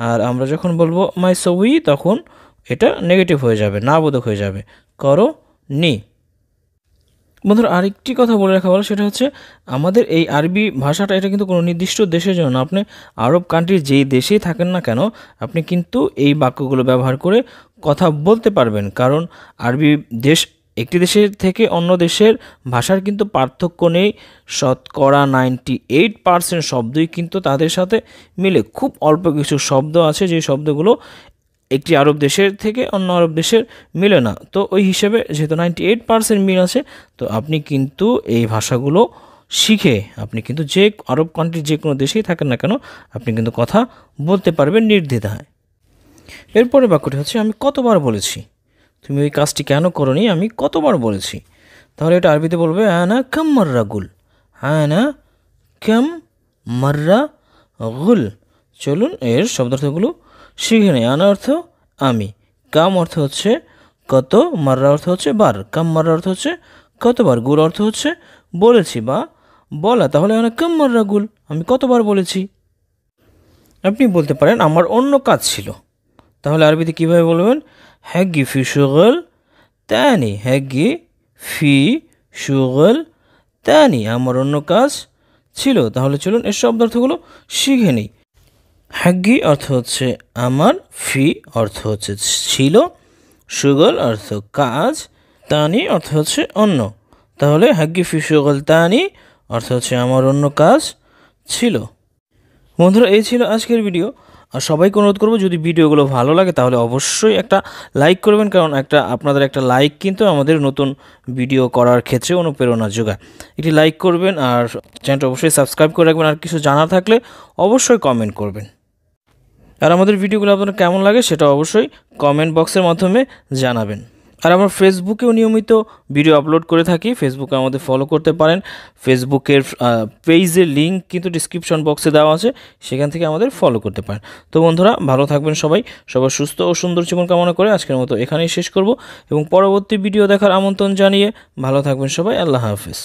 আর আমরা যখন বলবো মাই সউই তখন এটা নেগেটিভ হয়ে যাবে, না বোধক হয়ে যাবে, করো নি। বন্ধুরা আরেকটি কথা বলে রাখা ভালো, সেটা হচ্ছে আমাদের এই আরবি ভাষাটা এটা কিন্তু কোনো নির্দিষ্ট দেশের জন্য না। আপনি আরব কান্ট্রির যেই দেশেই থাকেন না কেন, আপনি কিন্তু এই বাক্যগুলো ব্যবহার করে কথা বলতে পারবেন। কারণ আরবি দেশ একটি দেশের থেকে অন্য দেশের ভাষার কিন্তু পার্থক্য নেই। শতকরা 98% শব্দই কিন্তু তাদের সাথে মিলে। খুব অল্প কিছু শব্দ আছে যে শব্দগুলো একটি আরব দেশের থেকে অন্য আরব দেশের মিলে না। তো ওই হিসেবে যেহেতু 98% মিল আছে, তো আপনি কিন্তু এই ভাষাগুলো শিখে আপনি কিন্তু যে আরব কান্ট্রির যে কোনো দেশেই থাকেন না কেন, আপনি কিন্তু কথা বলতে পারবেন নির্দ্বিধায়। এরপরে বাক্যটি হচ্ছে আমি কতবার বলেছি, তুমি ওই কাজটি কেন করোনি, আমি কতবার বলেছি। তাহলে এটা আরবিতে বলবে আনা কাম মাররা গুল, আনা কাম মাররা গুল। চলুন এর শব্দার্থগুলো শিখে নেই। আনা অর্থ আমি, কাম অর্থ হচ্ছে কত, মাররা অর্থ হচ্ছে বার, কাম মাররা অর্থ হচ্ছে কতবার, গুল অর্থ হচ্ছে বলেছি বা বলা। তাহলে আনা কাম মাররা গুল, আমি কতবার বলেছি। আপনি বলতে পারেন আমার অন্য কাজ ছিল, তাহলে আরবিতে কীভাবে বলবেন, হ্যাগি ফি শুগল তানি, হ্যাগি ফি শুগল তানি, আমার অন্য কাজ ছিল। তাহলে চলুন এর শব্দার্থগুলো শিখে নিই। হ্যাগি অর্থ হচ্ছে আমার, ফি অর্থ হচ্ছে ছিল, শুগল অর্থ কাজ, তানি অর্থ হচ্ছে অন্য। তাহলে হ্যাগি ফি শুগল তানি অর্থ হচ্ছে আমার অন্য কাজ ছিল। বন্ধুরা এই ছিল আজকের ভিডিও। আর সবাইকে অনুরোধ করবো যদি ভিডিওগুলো ভালো লাগে তাহলে অবশ্যই একটা লাইক করবেন, কারণ আপনাদের একটা লাইক কিন্তু আমাদের নতুন ভিডিও করার ক্ষেত্রে অনুপ্রেরণা যোগায়। একটি লাইক করবেন আর চ্যানেলটা অবশ্যই সাবস্ক্রাইব করে রাখবেন। আর কিছু জানার থাকলে অবশ্যই কমেন্ট করবেন। আর আমাদের ভিডিওগুলো আপনাদের কেমন লাগে সেটা অবশ্যই কমেন্ট বক্সের মাধ্যমে জানাবেন। আর আমরা ফেসবুকেও নিয়মিত ভিডিও আপলোড করে থাকি, ফেসবুকে আমাদের ফলো করতে পারেন। ফেসবুকের পেজের লিঙ্ক কিন্তু ডিসক্রিপশন বক্সে দেওয়া আছে, সেখান থেকে আমাদের ফলো করতে পারেন। তো বন্ধুরা ভালো থাকবেন সবাই, সবার সুস্থ ও সুন্দর জীবন কামনা করে আজকের মতো এখানেই শেষ করব এবং পরবর্তী ভিডিও দেখার আমন্ত্রণ জানিয়ে ভালো থাকবেন সবাই। আল্লাহ হাফেজ।